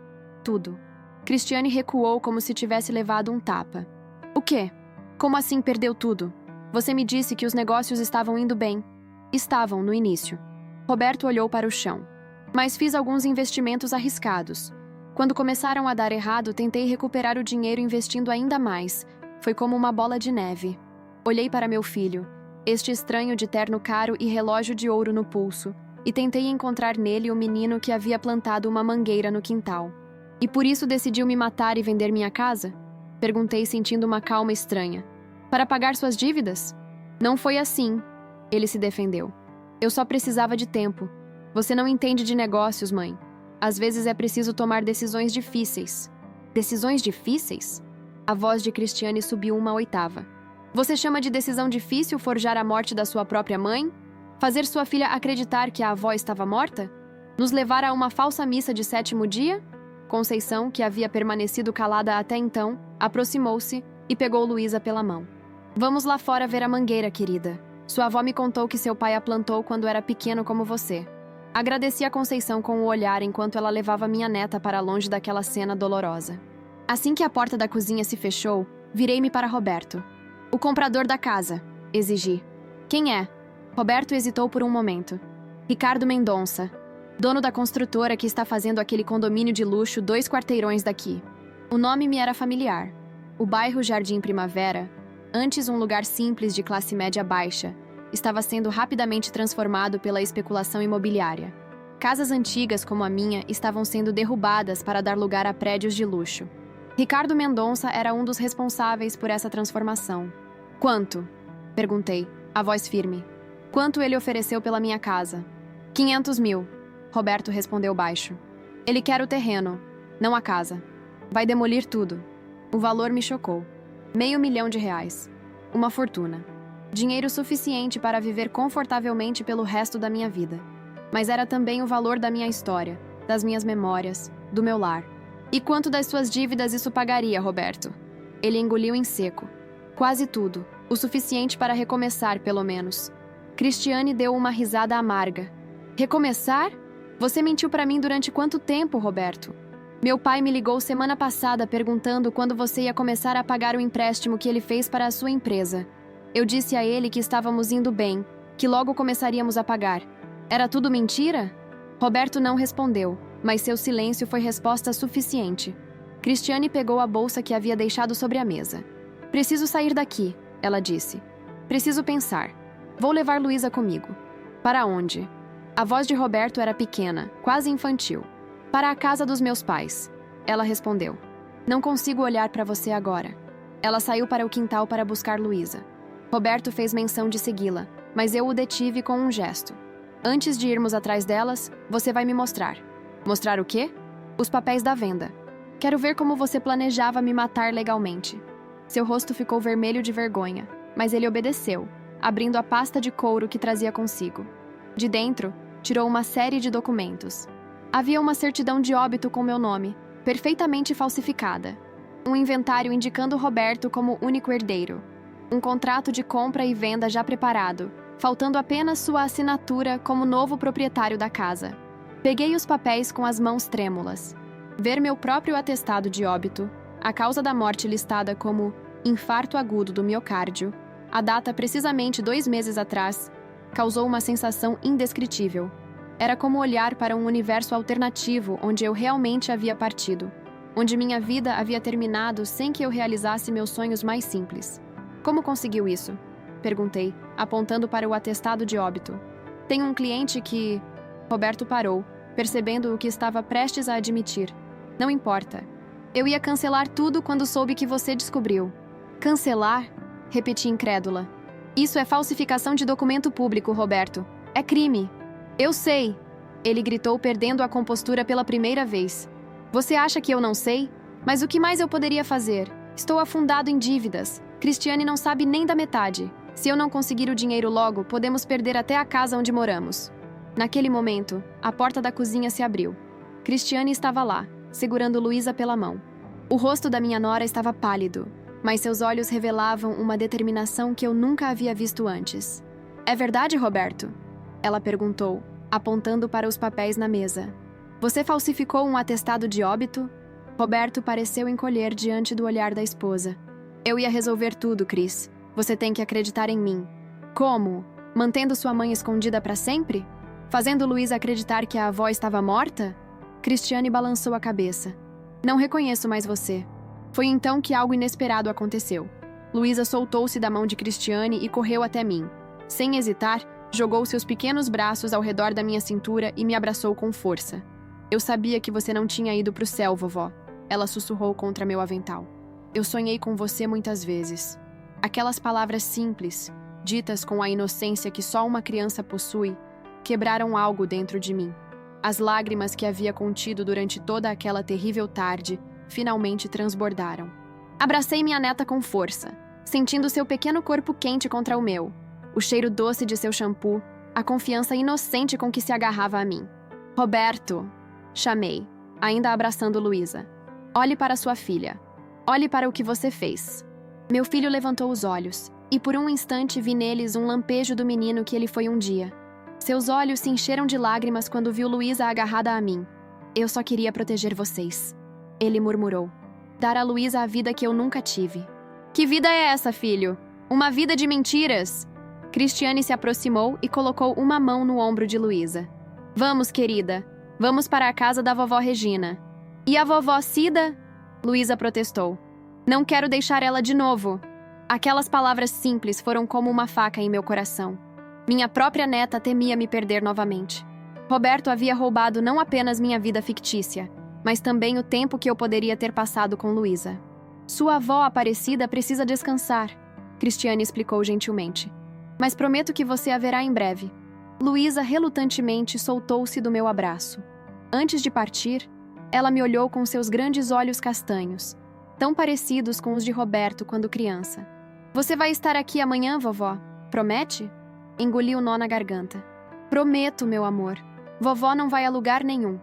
Tudo. Cristiane recuou como se tivesse levado um tapa. "O quê? Como assim perdeu tudo? Você me disse que os negócios estavam indo bem." "Estavam, no início." Roberto olhou para o chão. "Mas fiz alguns investimentos arriscados. Quando começaram a dar errado, tentei recuperar o dinheiro investindo ainda mais. Foi como uma bola de neve." Olhei para meu filho, este estranho de terno caro e relógio de ouro no pulso, e tentei encontrar nele o menino que havia plantado uma mangueira no quintal. E por isso decidiu me matar e vender minha casa? Perguntei, sentindo uma calma estranha. Para pagar suas dívidas? Não foi assim. Ele se defendeu. Eu só precisava de tempo. Você não entende de negócios, mãe. Às vezes é preciso tomar decisões difíceis. Decisões difíceis? A voz de Cristiane subiu uma oitava. Você chama de decisão difícil forjar a morte da sua própria mãe? Fazer sua filha acreditar que a avó estava morta? Nos levar a uma falsa missa de 7º dia? Conceição, que havia permanecido calada até então, aproximou-se e pegou Luísa pela mão. Vamos lá fora ver a mangueira, querida. Sua avó me contou que seu pai a plantou quando era pequeno como você. Agradeci a Conceição com o olhar enquanto ela levava minha neta para longe daquela cena dolorosa. Assim que a porta da cozinha se fechou, virei-me para Roberto. O comprador da casa, exigi. Quem é? Roberto hesitou por um momento. Ricardo Mendonça, dono da construtora que está fazendo aquele condomínio de luxo 2 quarteirões daqui. O nome me era familiar. O bairro Jardim Primavera, antes um lugar simples de classe média baixa, estava sendo rapidamente transformado pela especulação imobiliária. Casas antigas como a minha estavam sendo derrubadas para dar lugar a prédios de luxo. Ricardo Mendonça era um dos responsáveis por essa transformação. Quanto? Perguntei, a voz firme. Quanto ele ofereceu pela minha casa? 500 mil. Roberto respondeu baixo. Ele quer o terreno, não a casa. Vai demolir tudo. O valor me chocou. R$500 mil. Uma fortuna. Dinheiro suficiente para viver confortavelmente pelo resto da minha vida. Mas era também o valor da minha história, das minhas memórias, do meu lar. E quanto das suas dívidas isso pagaria, Roberto? Ele engoliu em seco. Quase tudo. O suficiente para recomeçar, pelo menos. Cristiane deu uma risada amarga. Recomeçar? Você mentiu para mim durante quanto tempo, Roberto? Meu pai me ligou semana passada perguntando quando você ia começar a pagar o empréstimo que ele fez para a sua empresa. Eu disse a ele que estávamos indo bem, que logo começaríamos a pagar. Era tudo mentira? Roberto não respondeu, mas seu silêncio foi resposta suficiente. Cristiane pegou a bolsa que havia deixado sobre a mesa. Preciso sair daqui, ela disse. Preciso pensar. Vou levar Luísa comigo. Para onde? A voz de Roberto era pequena, quase infantil. Para a casa dos meus pais. Ela respondeu. Não consigo olhar para você agora. Ela saiu para o quintal para buscar Luísa. Roberto fez menção de segui-la, mas eu o detive com um gesto. Antes de irmos atrás delas, você vai me mostrar. Mostrar o quê? Os papéis da venda. Quero ver como você planejava me matar legalmente. Seu rosto ficou vermelho de vergonha, mas ele obedeceu, abrindo a pasta de couro que trazia consigo. De dentro, tirou uma série de documentos. Havia uma certidão de óbito com meu nome, perfeitamente falsificada. Um inventário indicando Roberto como único herdeiro. Um contrato de compra e venda já preparado, faltando apenas sua assinatura como novo proprietário da casa. Peguei os papéis com as mãos trêmulas. Ver meu próprio atestado de óbito, a causa da morte listada como infarto agudo do miocárdio, a data precisamente 2 meses atrás, causou uma sensação indescritível. Era como olhar para um universo alternativo onde eu realmente havia partido, onde minha vida havia terminado sem que eu realizasse meus sonhos mais simples. Como conseguiu isso? Perguntei, apontando para o atestado de óbito. Tenho um cliente que... Roberto parou, percebendo o que estava prestes a admitir. Não importa. Eu ia cancelar tudo quando soube que você descobriu. Cancelar? Repeti incrédula. Isso é falsificação de documento público, Roberto. É crime. Eu sei. Ele gritou, perdendo a compostura pela primeira vez. Você acha que eu não sei? Mas o que mais eu poderia fazer? Estou afundado em dívidas. Cristiane não sabe nem da metade. Se eu não conseguir o dinheiro logo, podemos perder até a casa onde moramos. Naquele momento, a porta da cozinha se abriu. Cristiane estava lá, segurando Luísa pela mão. O rosto da minha nora estava pálido, mas seus olhos revelavam uma determinação que eu nunca havia visto antes. É verdade, Roberto? Ela perguntou, apontando para os papéis na mesa. Você falsificou um atestado de óbito? Roberto pareceu encolher diante do olhar da esposa. Eu ia resolver tudo, Cris. Você tem que acreditar em mim. Como? Mantendo sua mãe escondida para sempre? Fazendo Luísa acreditar que a avó estava morta? Cristiane balançou a cabeça. Não reconheço mais você. Foi então que algo inesperado aconteceu. Luísa soltou-se da mão de Cristiane e correu até mim. Sem hesitar, jogou seus pequenos braços ao redor da minha cintura e me abraçou com força. Eu sabia que você não tinha ido pro céu, vovó. Ela sussurrou contra meu avental. Eu sonhei com você muitas vezes. Aquelas palavras simples, ditas com a inocência que só uma criança possui, quebraram algo dentro de mim. As lágrimas que havia contido durante toda aquela terrível tarde finalmente transbordaram. Abracei minha neta com força, sentindo seu pequeno corpo quente contra o meu, o cheiro doce de seu shampoo, a confiança inocente com que se agarrava a mim. Roberto! Chamei, ainda abraçando Luísa. Olhe para sua filha. Olhe para o que você fez. Meu filho levantou os olhos, e por um instante vi neles um lampejo do menino que ele foi um dia. Seus olhos se encheram de lágrimas quando viu Luísa agarrada a mim. Eu só queria proteger vocês. Ele murmurou. Dar a Luísa a vida que eu nunca tive. Que vida é essa, filho? Uma vida de mentiras? Cristiane se aproximou e colocou uma mão no ombro de Luísa. Vamos, querida. Vamos para a casa da vovó Regina. E a vovó Cida? Luísa protestou. Não quero deixar ela de novo. Aquelas palavras simples foram como uma faca em meu coração. Minha própria neta temia me perder novamente. Roberto havia roubado não apenas minha vida fictícia, mas também o tempo que eu poderia ter passado com Luísa. Sua avó Aparecida precisa descansar, Cristiane explicou gentilmente. Mas prometo que você a verá em breve. Luísa relutantemente soltou-se do meu abraço. Antes de partir, ela me olhou com seus grandes olhos castanhos, tão parecidos com os de Roberto quando criança. Você vai estar aqui amanhã, vovó? Promete? Engoli o nó na garganta. Prometo, meu amor. Vovó não vai a lugar nenhum.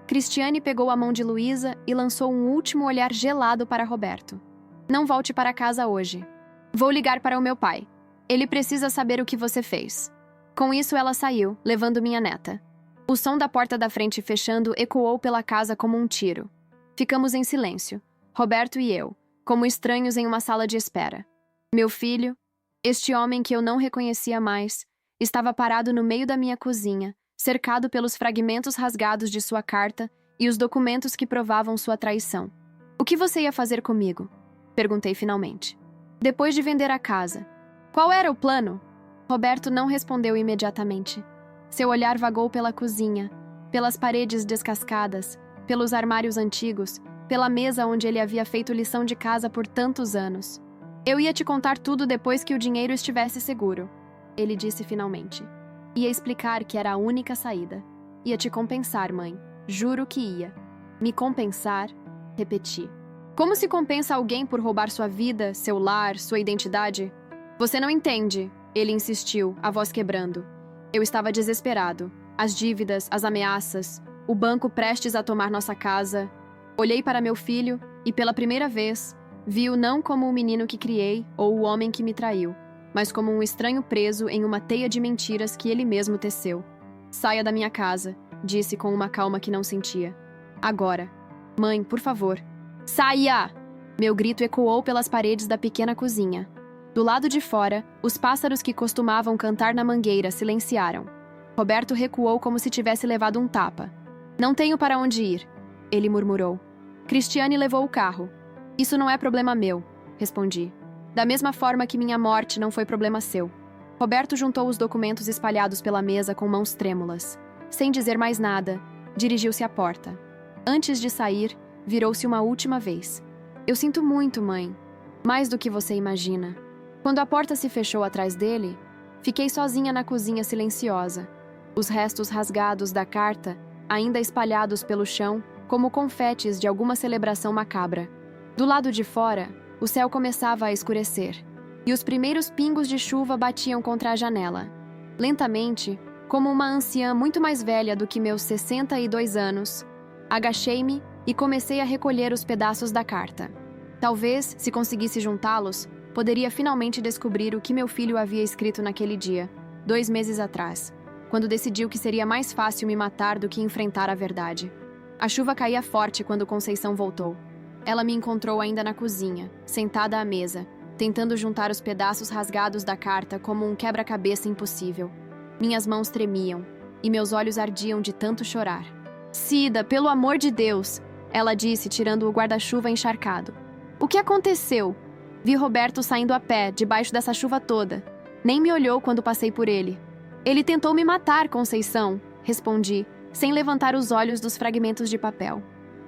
Cristiane pegou a mão de Luísa e lançou um último olhar gelado para Roberto. Não volte para casa hoje. Vou ligar para o meu pai. Ele precisa saber o que você fez. Com isso, ela saiu, levando minha neta. O som da porta da frente fechando ecoou pela casa como um tiro. Ficamos em silêncio, Roberto e eu, como estranhos em uma sala de espera. Meu filho, este homem que eu não reconhecia mais, estava parado no meio da minha cozinha, cercado pelos fragmentos rasgados de sua carta e os documentos que provavam sua traição. O que você ia fazer comigo? Perguntei finalmente. Depois de vender a casa. Qual era o plano? Roberto não respondeu imediatamente. Seu olhar vagou pela cozinha, pelas paredes descascadas, pelos armários antigos, pela mesa onde ele havia feito lição de casa por tantos anos. Eu ia te contar tudo depois que o dinheiro estivesse seguro, ele disse finalmente. Ia explicar que era a única saída. Ia te compensar, mãe. Juro que ia. Me compensar? Repeti. Como se compensa alguém por roubar sua vida, seu lar, sua identidade? Você não entende, ele insistiu, a voz quebrando. Eu estava desesperado. As dívidas, as ameaças, o banco prestes a tomar nossa casa. Olhei para meu filho e, pela primeira vez, vi-o não como o menino que criei ou o homem que me traiu, mas como um estranho preso em uma teia de mentiras que ele mesmo teceu. Saia da minha casa, disse com uma calma que não sentia. Agora. Mãe, por favor. Saia! Meu grito ecoou pelas paredes da pequena cozinha. Do lado de fora, os pássaros que costumavam cantar na mangueira silenciaram. Roberto recuou como se tivesse levado um tapa. Não tenho para onde ir, ele murmurou. Cristiane levou o carro. Isso não é problema meu, respondi. Da mesma forma que minha morte não foi problema seu. Roberto juntou os documentos espalhados pela mesa com mãos trêmulas. Sem dizer mais nada, dirigiu-se à porta. Antes de sair, virou-se uma última vez. Eu sinto muito, mãe. Mais do que você imagina. Quando a porta se fechou atrás dele, fiquei sozinha na cozinha silenciosa. Os restos rasgados da carta, ainda espalhados pelo chão, como confetes de alguma celebração macabra. Do lado de fora, o céu começava a escurecer, e os primeiros pingos de chuva batiam contra a janela. Lentamente, como uma anciã muito mais velha do que meus 62 anos, agachei-me e comecei a recolher os pedaços da carta. Talvez, se conseguisse juntá-los, poderia finalmente descobrir o que meu filho havia escrito naquele dia, 2 meses atrás, quando decidiu que seria mais fácil me matar do que enfrentar a verdade. A chuva caía forte quando Conceição voltou. Ela me encontrou ainda na cozinha, sentada à mesa, tentando juntar os pedaços rasgados da carta como um quebra-cabeça impossível. Minhas mãos tremiam, e meus olhos ardiam de tanto chorar. Cida, pelo amor de Deus! Ela disse, tirando o guarda-chuva encharcado. O que aconteceu? Vi Roberto saindo a pé, debaixo dessa chuva toda. Nem me olhou quando passei por ele. Ele tentou me matar, Conceição, respondi, sem levantar os olhos dos fragmentos de papel.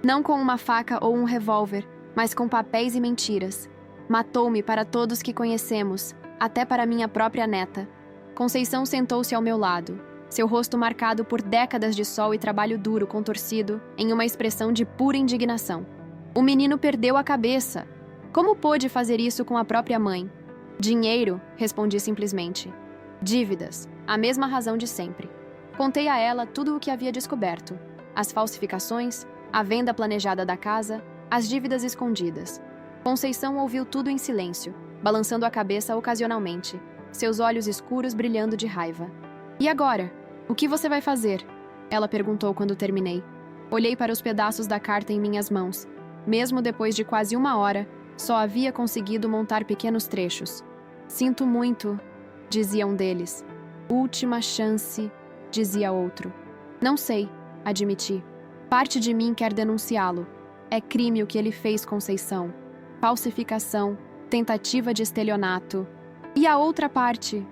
Não com uma faca ou um revólver, mas com papéis e mentiras. Matou-me para todos que conhecemos, até para minha própria neta. Conceição sentou-se ao meu lado, seu rosto marcado por décadas de sol e trabalho duro contorcido em uma expressão de pura indignação. O menino perdeu a cabeça. Como pôde fazer isso com a própria mãe? Dinheiro, respondi simplesmente. Dívidas, a mesma razão de sempre. Contei a ela tudo o que havia descoberto. As falsificações, a venda planejada da casa, as dívidas escondidas. Conceição ouviu tudo em silêncio, balançando a cabeça ocasionalmente, seus olhos escuros brilhando de raiva. E agora? O que você vai fazer? Ela perguntou quando terminei. Olhei para os pedaços da carta em minhas mãos. Mesmo depois de quase 1 hora, só havia conseguido montar pequenos trechos. Sinto muito, dizia um deles. Última chance, dizia outro. Não sei, admiti. Parte de mim quer denunciá-lo. É crime o que ele fez, Conceição. Falsificação, tentativa de estelionato. E a outra parte?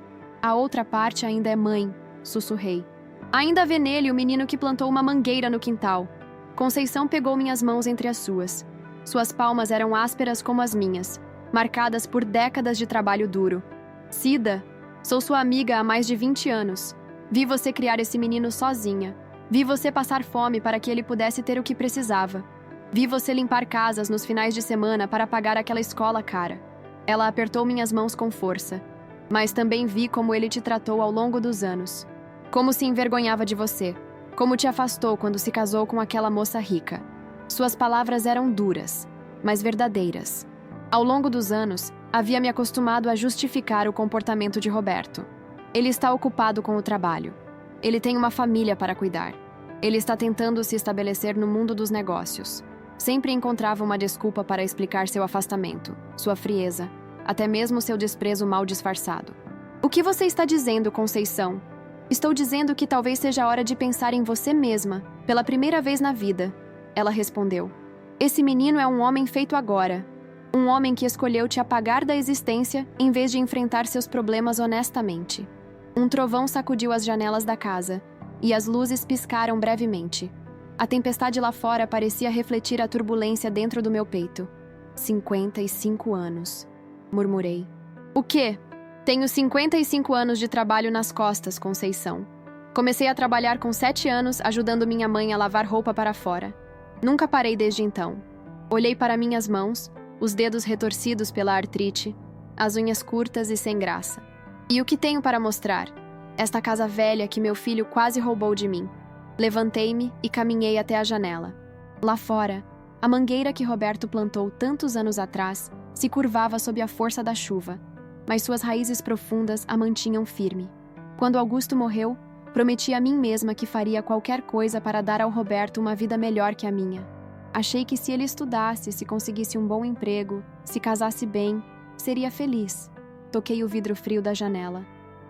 A outra parte ainda é mãe, sussurrei. Ainda vê nele o menino que plantou uma mangueira no quintal. Conceição pegou minhas mãos entre as suas. Suas palmas eram ásperas como as minhas, marcadas por décadas de trabalho duro. Cida, sou sua amiga há mais de 20 anos. Vi você criar esse menino sozinha. Vi você passar fome para que ele pudesse ter o que precisava. Vi você limpar casas nos finais de semana para pagar aquela escola cara. Ela apertou minhas mãos com força. Mas também vi como ele te tratou ao longo dos anos. Como se envergonhava de você. Como te afastou quando se casou com aquela moça rica. Suas palavras eram duras, mas verdadeiras. Ao longo dos anos, havia me acostumado a justificar o comportamento de Roberto. Ele está ocupado com o trabalho. Ele tem uma família para cuidar. Ele está tentando se estabelecer no mundo dos negócios. Sempre encontrava uma desculpa para explicar seu afastamento, sua frieza, até mesmo seu desprezo mal disfarçado. O que você está dizendo, Conceição? Estou dizendo que talvez seja a hora de pensar em você mesma, pela primeira vez na vida. Ela respondeu. Esse menino é um homem feito agora. Um homem que escolheu te apagar da existência em vez de enfrentar seus problemas honestamente. Um trovão sacudiu as janelas da casa, e as luzes piscaram brevemente. A tempestade lá fora parecia refletir a turbulência dentro do meu peito. 55 anos, murmurei. O quê? Tenho 55 anos de trabalho nas costas, Conceição. Comecei a trabalhar com 7 anos, ajudando minha mãe a lavar roupa para fora. Nunca parei desde então. Olhei para minhas mãos, os dedos retorcidos pela artrite, as unhas curtas e sem graça. E o que tenho para mostrar? Esta casa velha que meu filho quase roubou de mim. Levantei-me e caminhei até a janela. Lá fora, a mangueira que Roberto plantou tantos anos atrás se curvava sob a força da chuva, mas suas raízes profundas a mantinham firme. Quando Augusto morreu, prometi a mim mesma que faria qualquer coisa para dar ao Roberto uma vida melhor que a minha. Achei que se ele estudasse, se conseguisse um bom emprego, se casasse bem, seria feliz. Toquei o vidro frio da janela.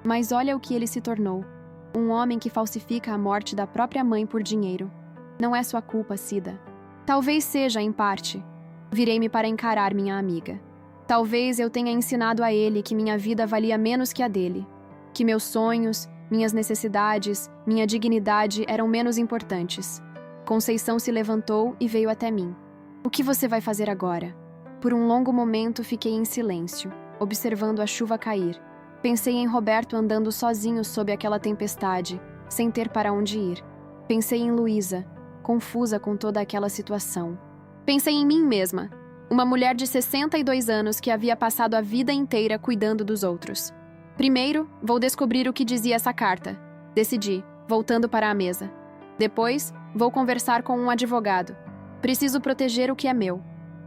Mas olha o que ele se tornou. Um homem que falsifica a morte da própria mãe por dinheiro. Não é sua culpa, Cida. Talvez seja, em parte. Virei-me para encarar minha amiga. Talvez eu tenha ensinado a ele que minha vida valia menos que a dele. Que meus sonhos, minhas necessidades, minha dignidade eram menos importantes. Conceição se levantou e veio até mim. O que você vai fazer agora? Por um longo momento fiquei em silêncio, observando a chuva cair. Pensei em Roberto andando sozinho sob aquela tempestade, sem ter para onde ir. Pensei em Luísa, confusa com toda aquela situação. Pensei em mim mesma, uma mulher de 62 anos que havia passado a vida inteira cuidando dos outros. Primeiro, vou descobrir o que dizia essa carta. Decidi, voltando para a mesa. Depois, vou conversar com um advogado. Preciso proteger o que é meu.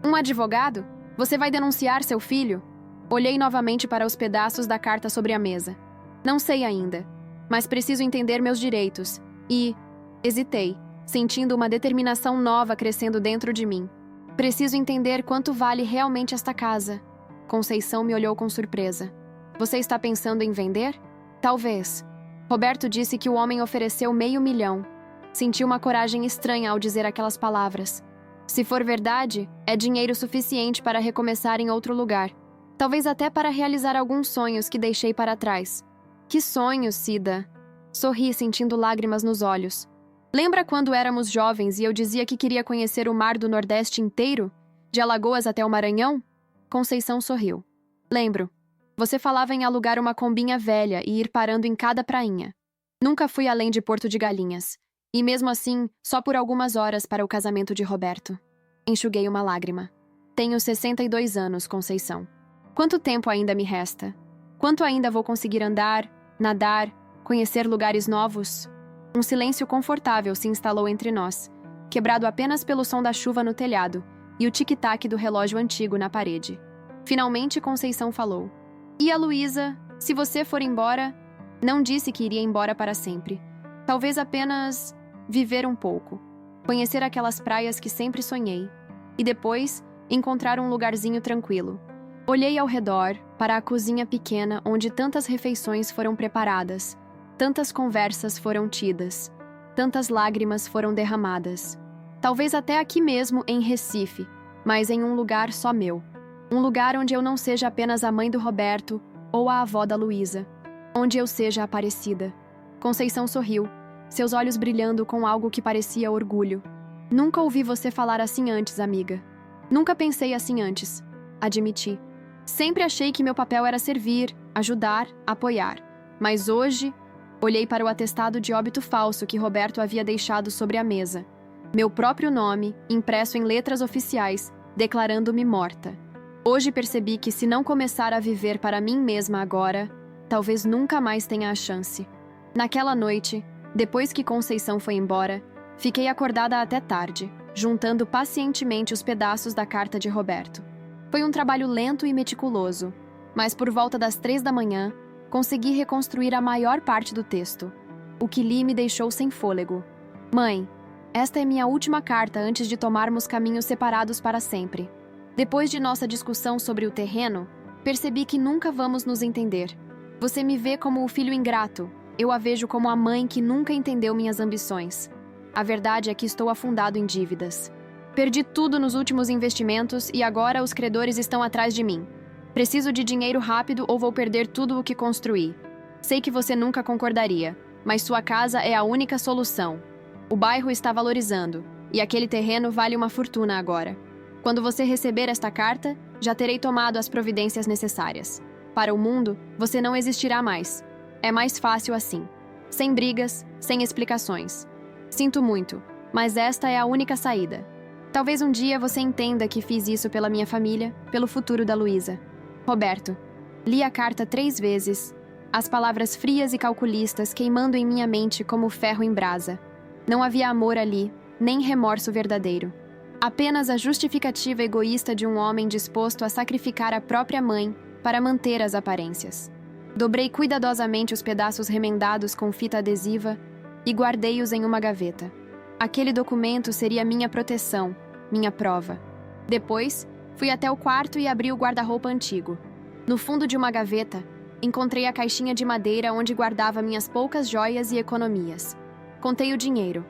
Um advogado? Você vai denunciar seu filho? Olhei novamente para os pedaços da carta sobre a mesa. Não sei ainda, mas preciso entender meus direitos. E hesitei, sentindo uma determinação nova crescendo dentro de mim. Preciso entender quanto vale realmente esta casa. Conceição me olhou com surpresa. Você está pensando em vender? Talvez. Roberto disse que o homem ofereceu $500.000. Senti uma coragem estranha ao dizer aquelas palavras. Se for verdade, é dinheiro suficiente para recomeçar em outro lugar. Talvez até para realizar alguns sonhos que deixei para trás. Que sonhos, Cida? Sorri, sentindo lágrimas nos olhos. Lembra quando éramos jovens e eu dizia que queria conhecer o mar do Nordeste inteiro? De Alagoas até o Maranhão? Conceição sorriu. Lembro. Você falava em alugar uma combinha velha e ir parando em cada prainha. Nunca fui além de Porto de Galinhas. E mesmo assim, só por algumas horas para o casamento de Roberto. Enxuguei uma lágrima. Tenho 62 anos, Conceição. Quanto tempo ainda me resta? Quanto ainda vou conseguir andar, nadar, conhecer lugares novos? Um silêncio confortável se instalou entre nós, quebrado apenas pelo som da chuva no telhado e o tic-tac do relógio antigo na parede. Finalmente, Conceição falou. E a Luísa, se você for embora... Não disse que iria embora para sempre. Talvez apenas viver um pouco. Conhecer aquelas praias que sempre sonhei. E depois, encontrar um lugarzinho tranquilo. Olhei ao redor, para a cozinha pequena onde tantas refeições foram preparadas, tantas conversas foram tidas, tantas lágrimas foram derramadas. Talvez até aqui mesmo, em Recife, mas em um lugar só meu. Um lugar onde eu não seja apenas a mãe do Roberto ou a avó da Luísa. Onde eu seja Aparecida. Conceição sorriu, seus olhos brilhando com algo que parecia orgulho. Nunca ouvi você falar assim antes, amiga. Nunca pensei assim antes, admiti. Sempre achei que meu papel era servir, ajudar, apoiar. Mas hoje, olhei para o atestado de óbito falso que Roberto havia deixado sobre a mesa. Meu próprio nome, impresso em letras oficiais, declarando-me morta. Hoje percebi que se não começar a viver para mim mesma agora, talvez nunca mais tenha a chance. Naquela noite, depois que Conceição foi embora, fiquei acordada até tarde, juntando pacientemente os pedaços da carta de Roberto. Foi um trabalho lento e meticuloso, mas por volta das 3 da manhã, consegui reconstruir a maior parte do texto. O que li me deixou sem fôlego. Mãe, esta é minha última carta antes de tomarmos caminhos separados para sempre. Depois de nossa discussão sobre o terreno, percebi que nunca vamos nos entender. Você me vê como o filho ingrato, eu a vejo como a mãe que nunca entendeu minhas ambições. A verdade é que estou afundado em dívidas. Perdi tudo nos últimos investimentos e agora os credores estão atrás de mim. Preciso de dinheiro rápido ou vou perder tudo o que construí. Sei que você nunca concordaria, mas sua casa é a única solução. O bairro está valorizando, e aquele terreno vale uma fortuna agora. Quando você receber esta carta, já terei tomado as providências necessárias. Para o mundo, você não existirá mais. É mais fácil assim. Sem brigas, sem explicações. Sinto muito, mas esta é a única saída. Talvez um dia você entenda que fiz isso pela minha família, pelo futuro da Luísa. Roberto. Li a carta 3 vezes, as palavras frias e calculistas queimando em minha mente como ferro em brasa. Não havia amor ali, nem remorso verdadeiro. Apenas a justificativa egoísta de um homem disposto a sacrificar a própria mãe para manter as aparências. Dobrei cuidadosamente os pedaços remendados com fita adesiva e guardei-os em uma gaveta. Aquele documento seria minha proteção, minha prova. Depois, fui até o quarto e abri o guarda-roupa antigo. No fundo de uma gaveta, encontrei a caixinha de madeira onde guardava minhas poucas joias e economias. Contei o dinheiro.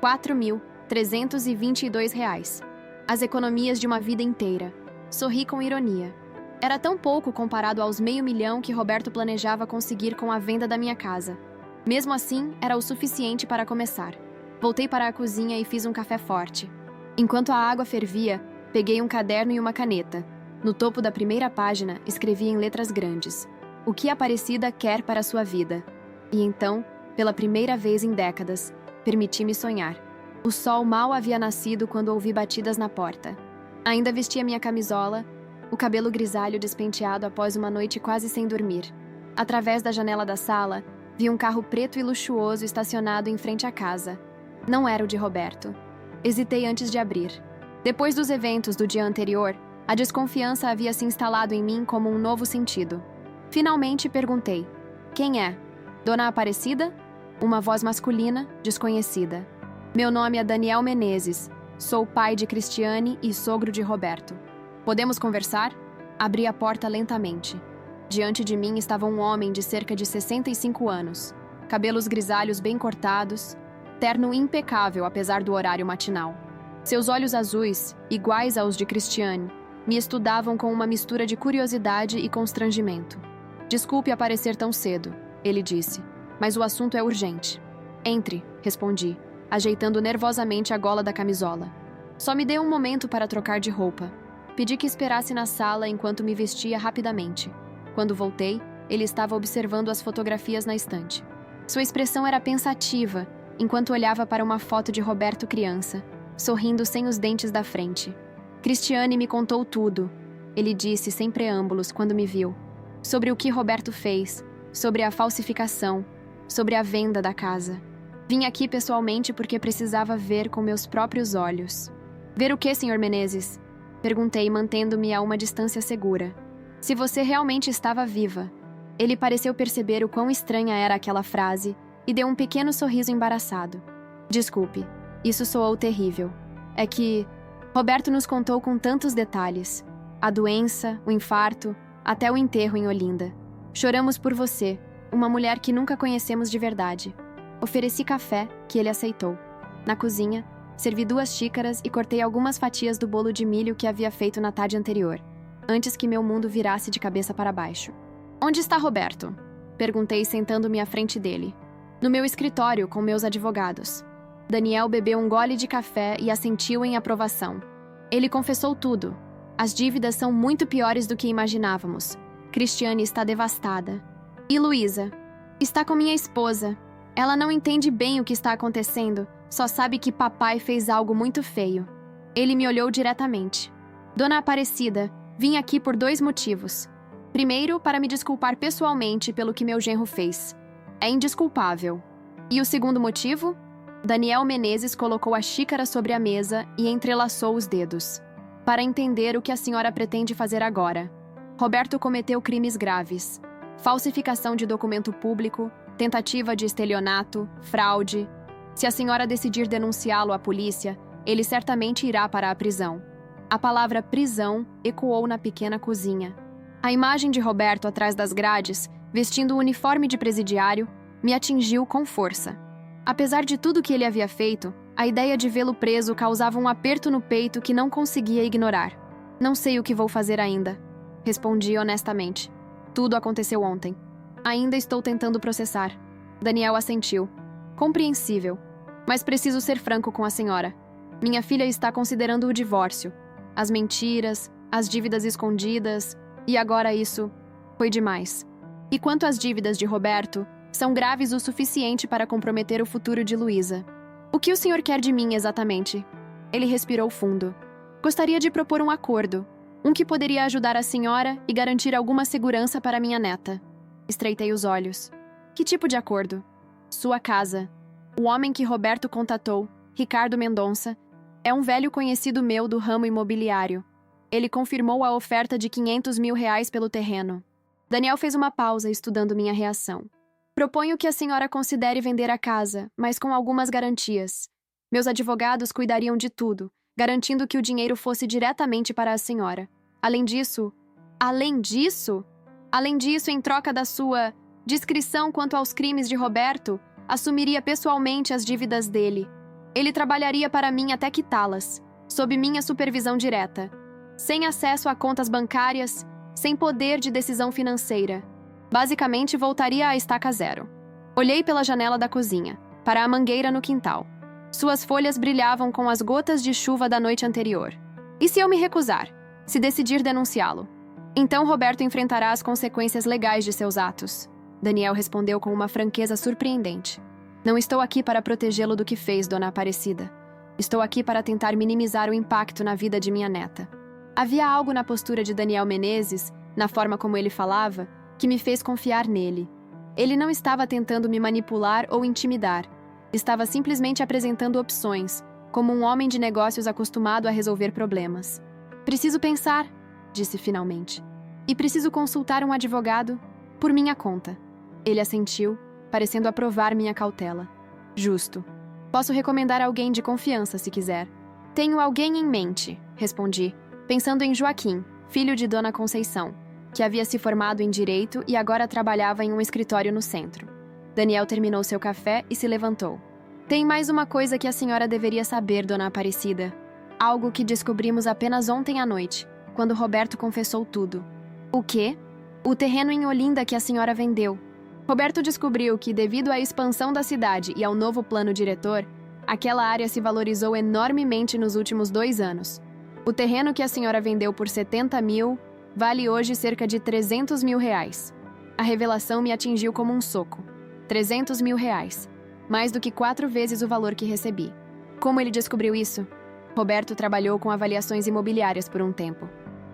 R$ 4.322. As economias de uma vida inteira. Sorri com ironia. Era tão pouco comparado aos $500 mil que Roberto planejava conseguir com a venda da minha casa. Mesmo assim, era o suficiente para começar. Voltei para a cozinha e fiz um café forte. Enquanto a água fervia, peguei um caderno e uma caneta. No topo da primeira página, escrevi em letras grandes: o que Aparecida quer para a sua vida. E então, pela primeira vez em décadas, permiti-me sonhar. O sol mal havia nascido quando ouvi batidas na porta. Ainda vestia minha camisola, o cabelo grisalho despenteado após uma noite quase sem dormir. Através da janela da sala, vi um carro preto e luxuoso estacionado em frente à casa. Não era o de Roberto. Hesitei antes de abrir. Depois dos eventos do dia anterior, a desconfiança havia se instalado em mim como um novo sentido. Finalmente perguntei: quem é? Dona Aparecida? Uma voz masculina, desconhecida. Meu nome é Daniel Menezes. Sou pai de Cristiane e sogro de Roberto. Podemos conversar? Abri a porta lentamente. Diante de mim estava um homem de cerca de 65 anos. Cabelos grisalhos bem cortados, terno impecável apesar do horário matinal. Seus olhos azuis, iguais aos de Cristiane, Me estudavam com uma mistura de curiosidade e constrangimento. Desculpe aparecer tão cedo, ele disse, mas o assunto é urgente. Entre, respondi, ajeitando nervosamente a gola da camisola. Só me dê um momento para trocar de roupa. Pedi que esperasse na sala enquanto me vestia rapidamente. Quando voltei, ele estava observando as fotografias na estante. Sua expressão era pensativa, enquanto olhava para uma foto de Roberto criança, sorrindo sem os dentes da frente. Cristiane me contou tudo, ele disse sem preâmbulos quando me viu. Sobre o que Roberto fez, sobre a falsificação, sobre a venda da casa. Vim aqui pessoalmente porque precisava ver com meus próprios olhos. Ver o que, Sr. Menezes? Perguntei, mantendo-me a uma distância segura. Se você realmente estava viva. Ele pareceu perceber o quão estranha era aquela frase e deu um pequeno sorriso embaraçado. Desculpe, isso soou terrível. É que Roberto nos contou com tantos detalhes. A doença, o infarto, até o enterro em Olinda. Choramos por você, uma mulher que nunca conhecemos de verdade. Ofereci café, que ele aceitou. Na cozinha, servi 2 xícaras e cortei algumas fatias do bolo de milho que havia feito na tarde anterior, antes que meu mundo virasse de cabeça para baixo. Onde está Roberto? Perguntei sentando-me à frente dele. No meu escritório, com meus advogados. Daniel bebeu um gole de café e assentiu em aprovação. Ele confessou tudo. As dívidas são muito piores do que imaginávamos. Cristiane está devastada. E Luísa? Está com minha esposa. Ela não entende bem o que está acontecendo, só sabe que papai fez algo muito feio. Ele me olhou diretamente. Dona Aparecida, vim aqui por 2 motivos. Primeiro, para me desculpar pessoalmente pelo que meu genro fez. É indesculpável. E o segundo motivo? Daniel Menezes colocou a xícara sobre a mesa e entrelaçou os dedos. Para entender o que a senhora pretende fazer agora. Roberto cometeu crimes graves. Falsificação de documento público, tentativa de estelionato, fraude. Se a senhora decidir denunciá-lo à polícia, ele certamente irá para a prisão. A palavra prisão ecoou na pequena cozinha. A imagem de Roberto atrás das grades, vestindo o uniforme de presidiário, me atingiu com força. Apesar de tudo que ele havia feito, a ideia de vê-lo preso causava um aperto no peito que não conseguia ignorar. Não sei o que vou fazer ainda, respondi honestamente. Tudo aconteceu ontem. Ainda estou tentando processar. Daniel assentiu. Compreensível. Mas preciso ser franco com a senhora. Minha filha está considerando o divórcio. As mentiras, as dívidas escondidas, e agora isso foi demais. E quanto às dívidas de Roberto, são graves o suficiente para comprometer o futuro de Luísa. O que o senhor quer de mim exatamente? Ele respirou fundo. Gostaria de propor um acordo. Um que poderia ajudar a senhora e garantir alguma segurança para minha neta. Estreitei os olhos. Que tipo de acordo? Sua casa. O homem que Roberto contatou, Ricardo Mendonça, é um velho conhecido meu do ramo imobiliário. Ele confirmou a oferta de R$500 mil pelo terreno. Daniel fez uma pausa estudando minha reação. Proponho que a senhora considere vender a casa, mas com algumas garantias. Meus advogados cuidariam de tudo, garantindo que o dinheiro fosse diretamente para a senhora. Além disso, em troca da sua discrição quanto aos crimes de Roberto, assumiria pessoalmente as dívidas dele. Ele trabalharia para mim até quitá-las, sob minha supervisão direta, sem acesso a contas bancárias, sem poder de decisão financeira. Basicamente, voltaria à estaca zero. Olhei pela janela da cozinha, para a mangueira no quintal. Suas folhas brilhavam com as gotas de chuva da noite anterior. E se eu me recusar? Se decidir denunciá-lo? Então Roberto enfrentará as consequências legais de seus atos. Daniel respondeu com uma franqueza surpreendente. Não estou aqui para protegê-lo do que fez, Dona Aparecida. Estou aqui para tentar minimizar o impacto na vida de minha neta. Havia algo na postura de Daniel Menezes, na forma como ele falava, que me fez confiar nele. Ele não estava tentando me manipular ou intimidar. Estava simplesmente apresentando opções, como um homem de negócios acostumado a resolver problemas. Preciso pensar, disse finalmente. E preciso consultar um advogado por minha conta. Ele assentiu, parecendo aprovar minha cautela. Justo. Posso recomendar alguém de confiança, se quiser. Tenho alguém em mente, respondi, pensando em Joaquim, filho de Dona Conceição, que havia se formado em Direito e agora trabalhava em um escritório no centro. Daniel terminou seu café e se levantou. Tem mais uma coisa que a senhora deveria saber, Dona Aparecida. Algo que descobrimos apenas ontem à noite, quando Roberto confessou tudo. O quê? O terreno em Olinda que a senhora vendeu. Roberto descobriu que, devido à expansão da cidade e ao novo plano diretor, aquela área se valorizou enormemente nos últimos 2 anos. O terreno que a senhora vendeu por 70 mil vale hoje cerca de 300 mil reais. A revelação me atingiu como um soco. 300 mil reais. Mais do que 4 vezes o valor que recebi. Como ele descobriu isso? Roberto trabalhou com avaliações imobiliárias por um tempo.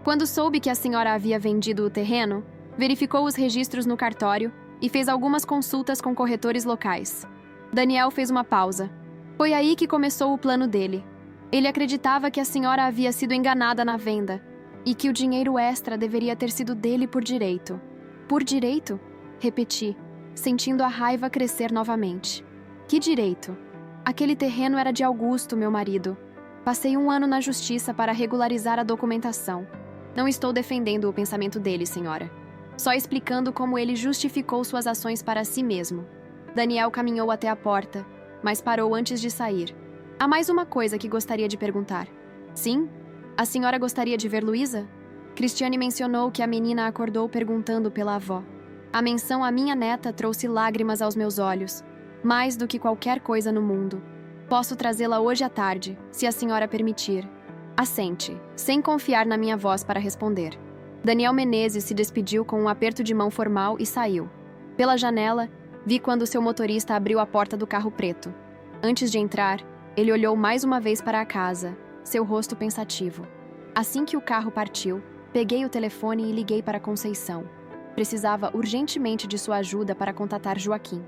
Quando soube que a senhora havia vendido o terreno, verificou os registros no cartório e fez algumas consultas com corretores locais. Daniel fez uma pausa. Foi aí que começou o plano dele. Ele acreditava que a senhora havia sido enganada na venda e que o dinheiro extra deveria ter sido dele por direito. Por direito? Repeti, sentindo a raiva crescer novamente. Que direito? Aquele terreno era de Augusto, meu marido. Passei 1 ano na justiça para regularizar a documentação. Não estou defendendo o pensamento dele, senhora. Só explicando como ele justificou suas ações para si mesmo. Daniel caminhou até a porta, mas parou antes de sair. Há mais uma coisa que gostaria de perguntar. Sim? A senhora gostaria de ver Luísa? Cristiane mencionou que a menina acordou perguntando pela avó. A menção à minha neta trouxe lágrimas aos meus olhos, mais do que qualquer coisa no mundo. Posso trazê-la hoje à tarde, se a senhora permitir. Assente, sem confiar na minha voz para responder. Daniel Menezes se despediu com um aperto de mão formal e saiu. Pela janela, vi quando seu motorista abriu a porta do carro preto. Antes de entrar, ele olhou mais uma vez para a casa, seu rosto pensativo. Assim que o carro partiu, peguei o telefone e liguei para Conceição. Precisava urgentemente de sua ajuda para contatar Joaquim.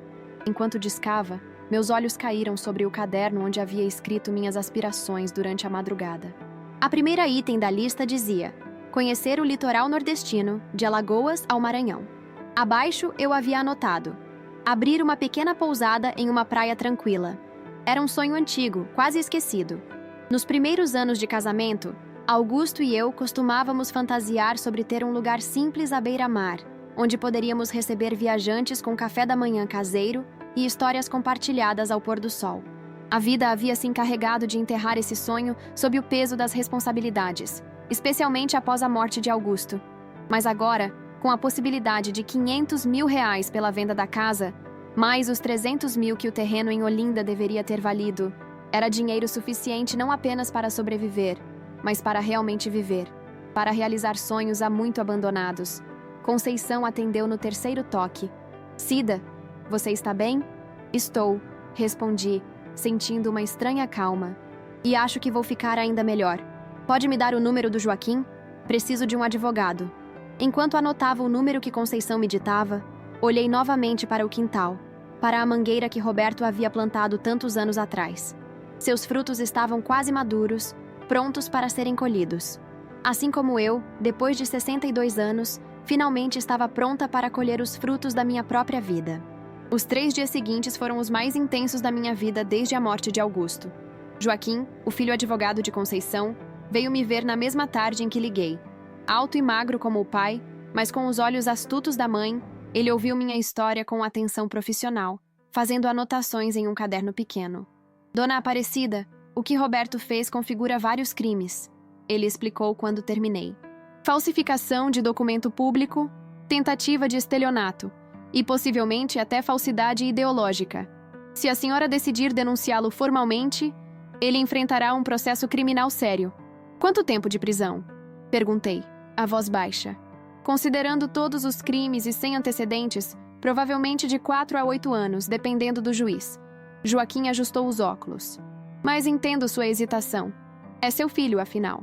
Enquanto discava, meus olhos caíram sobre o caderno onde havia escrito minhas aspirações durante a madrugada. A primeira item da lista dizia: conhecer o litoral nordestino, de Alagoas ao Maranhão. Abaixo eu havia anotado: abrir uma pequena pousada em uma praia tranquila. Era um sonho antigo, quase esquecido. Nos primeiros anos de casamento, Augusto e eu costumávamos fantasiar sobre ter um lugar simples à beira-mar, onde poderíamos receber viajantes com café da manhã caseiro e histórias compartilhadas ao pôr do sol. A vida havia se encarregado de enterrar esse sonho sob o peso das responsabilidades, especialmente após a morte de Augusto. Mas agora, com a possibilidade de 500 mil reais pela venda da casa, mais os 300 mil que o terreno em Olinda deveria ter valido, era dinheiro suficiente não apenas para sobreviver, mas para realmente viver, para realizar sonhos há muito abandonados. Conceição atendeu no 3º toque. Cida, você está bem? Estou, respondi, sentindo uma estranha calma. E acho que vou ficar ainda melhor. Pode me dar o número do Joaquim? Preciso de um advogado. Enquanto anotava o número que Conceição me ditava, olhei novamente para o quintal, para a mangueira que Roberto havia plantado tantos anos atrás. Seus frutos estavam quase maduros, prontos para serem colhidos. Assim como eu, depois de 62 anos, finalmente estava pronta para colher os frutos da minha própria vida. Os 3 dias seguintes foram os mais intensos da minha vida desde a morte de Augusto. Joaquim, o filho advogado de Conceição, veio me ver na mesma tarde em que liguei. Alto e magro como o pai, mas com os olhos astutos da mãe, ele ouviu minha história com atenção profissional, fazendo anotações em um caderno pequeno. Dona Aparecida, o que Roberto fez configura vários crimes, ele explicou quando terminei. Falsificação de documento público, tentativa de estelionato e possivelmente até falsidade ideológica. Se a senhora decidir denunciá-lo formalmente, ele enfrentará um processo criminal sério. Quanto tempo de prisão? Perguntei, a voz baixa. Considerando todos os crimes e sem antecedentes, provavelmente de 4 a 8 anos, dependendo do juiz. Joaquim ajustou os óculos. Mas entendo sua hesitação. É seu filho, afinal.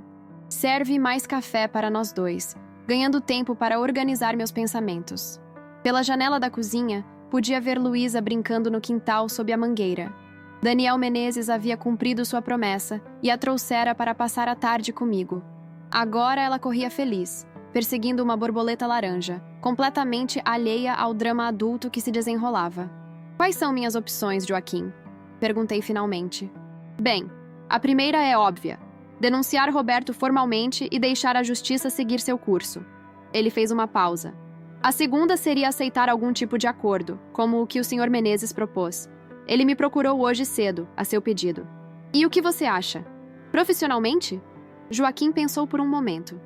Serve mais café para nós dois, ganhando tempo para organizar meus pensamentos. Pela janela da cozinha, podia ver Luísa brincando no quintal sob a mangueira. Daniel Menezes havia cumprido sua promessa e a trouxera para passar a tarde comigo. Agora ela corria feliz, perseguindo uma borboleta laranja, completamente alheia ao drama adulto que se desenrolava. Quais são minhas opções, Joaquim? Perguntei finalmente. Bem, a primeira é óbvia. Denunciar Roberto formalmente e deixar a justiça seguir seu curso. Ele fez uma pausa. A segunda seria aceitar algum tipo de acordo, como o que o Sr. Menezes propôs. Ele me procurou hoje cedo, a seu pedido. E o que você acha? Profissionalmente? Joaquim pensou por um momento.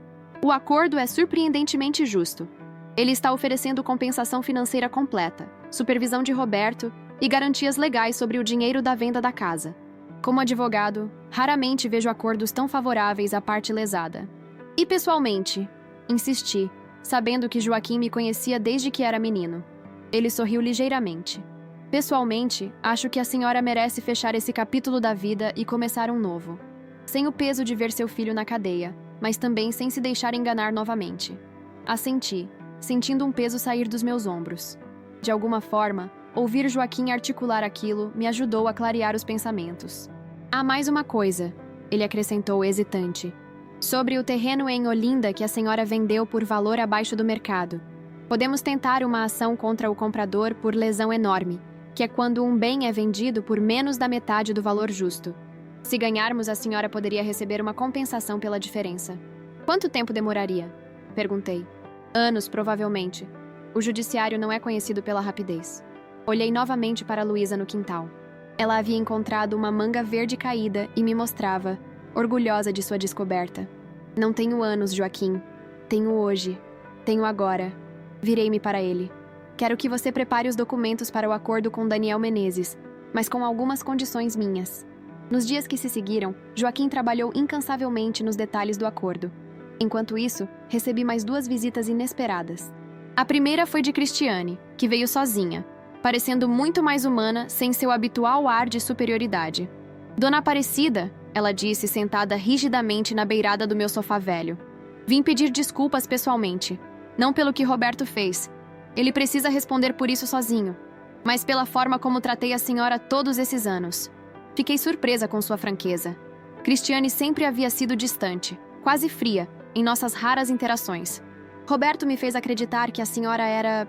O acordo é surpreendentemente justo. Ele está oferecendo compensação financeira completa, supervisão de Roberto e garantias legais sobre o dinheiro da venda da casa. Como advogado, raramente vejo acordos tão favoráveis à parte lesada. E pessoalmente, insisti, sabendo que Joaquim me conhecia desde que era menino. Ele sorriu ligeiramente. Pessoalmente, acho que a senhora merece fechar esse capítulo da vida e começar um novo. Sem o peso de ver seu filho na cadeia, mas também sem se deixar enganar novamente. Assenti, sentindo um peso sair dos meus ombros. De alguma forma, ouvir Joaquim articular aquilo me ajudou a clarear os pensamentos. Há mais uma coisa, ele acrescentou hesitante. Sobre o terreno em Olinda que a senhora vendeu por valor abaixo do mercado. Podemos tentar uma ação contra o comprador por lesão enorme, que é quando um bem é vendido por menos da metade do valor justo. Se ganharmos, a senhora poderia receber uma compensação pela diferença. Quanto tempo demoraria? Perguntei. Anos, provavelmente. O judiciário não é conhecido pela rapidez. Olhei novamente para Luísa no quintal. Ela havia encontrado uma manga verde caída e me mostrava, orgulhosa de sua descoberta. Não tenho anos, Joaquim. Tenho hoje. Tenho agora. Virei-me para ele. Quero que você prepare os documentos para o acordo com Daniel Menezes, mas com algumas condições minhas. Nos dias que se seguiram, Joaquim trabalhou incansavelmente nos detalhes do acordo. Enquanto isso, recebi mais 2 visitas inesperadas. A primeira foi de Cristiane, que veio sozinha, parecendo muito mais humana sem seu habitual ar de superioridade. Dona Aparecida, ela disse sentada rigidamente na beirada do meu sofá velho. Vim pedir desculpas pessoalmente, não pelo que Roberto fez. Ele precisa responder por isso sozinho, mas pela forma como tratei a senhora todos esses anos. Fiquei surpresa com sua franqueza. Cristiane sempre havia sido distante, quase fria, em nossas raras interações. Roberto me fez acreditar que a senhora era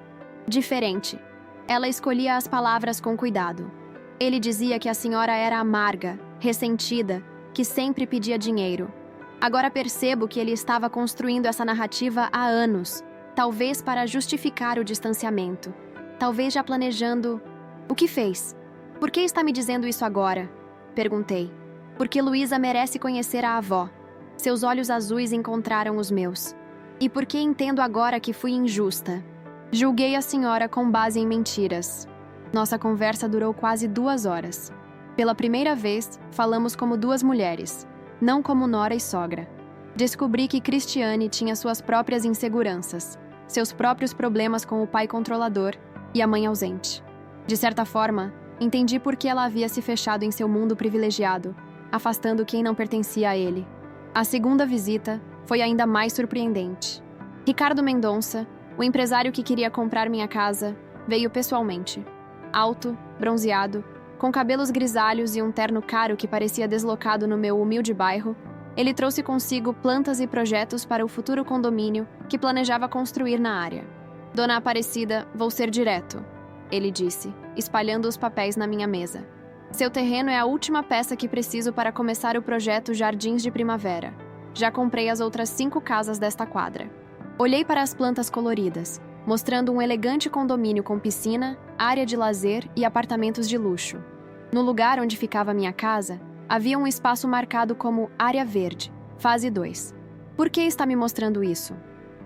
diferente. Ela escolhia as palavras com cuidado. Ele dizia que a senhora era amarga, ressentida, que sempre pedia dinheiro. Agora percebo que ele estava construindo essa narrativa há anos, talvez para justificar o distanciamento. Talvez já planejando... O que fez? Por que está me dizendo isso agora? Perguntei. Porque Luísa merece conhecer a avó. Seus olhos azuis encontraram os meus. E porque entendo agora que fui injusta. Julguei a senhora com base em mentiras. Nossa conversa durou quase 2 horas. Pela primeira vez, falamos como 2 mulheres, não como nora e sogra. Descobri que Cristiane tinha suas próprias inseguranças, seus próprios problemas com o pai controlador e a mãe ausente. De certa forma, entendi por que ela havia se fechado em seu mundo privilegiado, afastando quem não pertencia a ele. A segunda visita foi ainda mais surpreendente. Ricardo Mendonça, o empresário que queria comprar minha casa, veio pessoalmente. Alto, bronzeado, com cabelos grisalhos e um terno caro que parecia deslocado no meu humilde bairro, ele trouxe consigo plantas e projetos para o futuro condomínio que planejava construir na área. Dona Aparecida, vou ser direto, ele disse, espalhando os papéis na minha mesa. Seu terreno é a última peça que preciso para começar o projeto Jardins de Primavera. Já comprei as outras 5 casas desta quadra. Olhei para as plantas coloridas, mostrando um elegante condomínio com piscina, área de lazer e apartamentos de luxo. No lugar onde ficava minha casa, havia um espaço marcado como Área Verde, fase 2. Por que está me mostrando isso?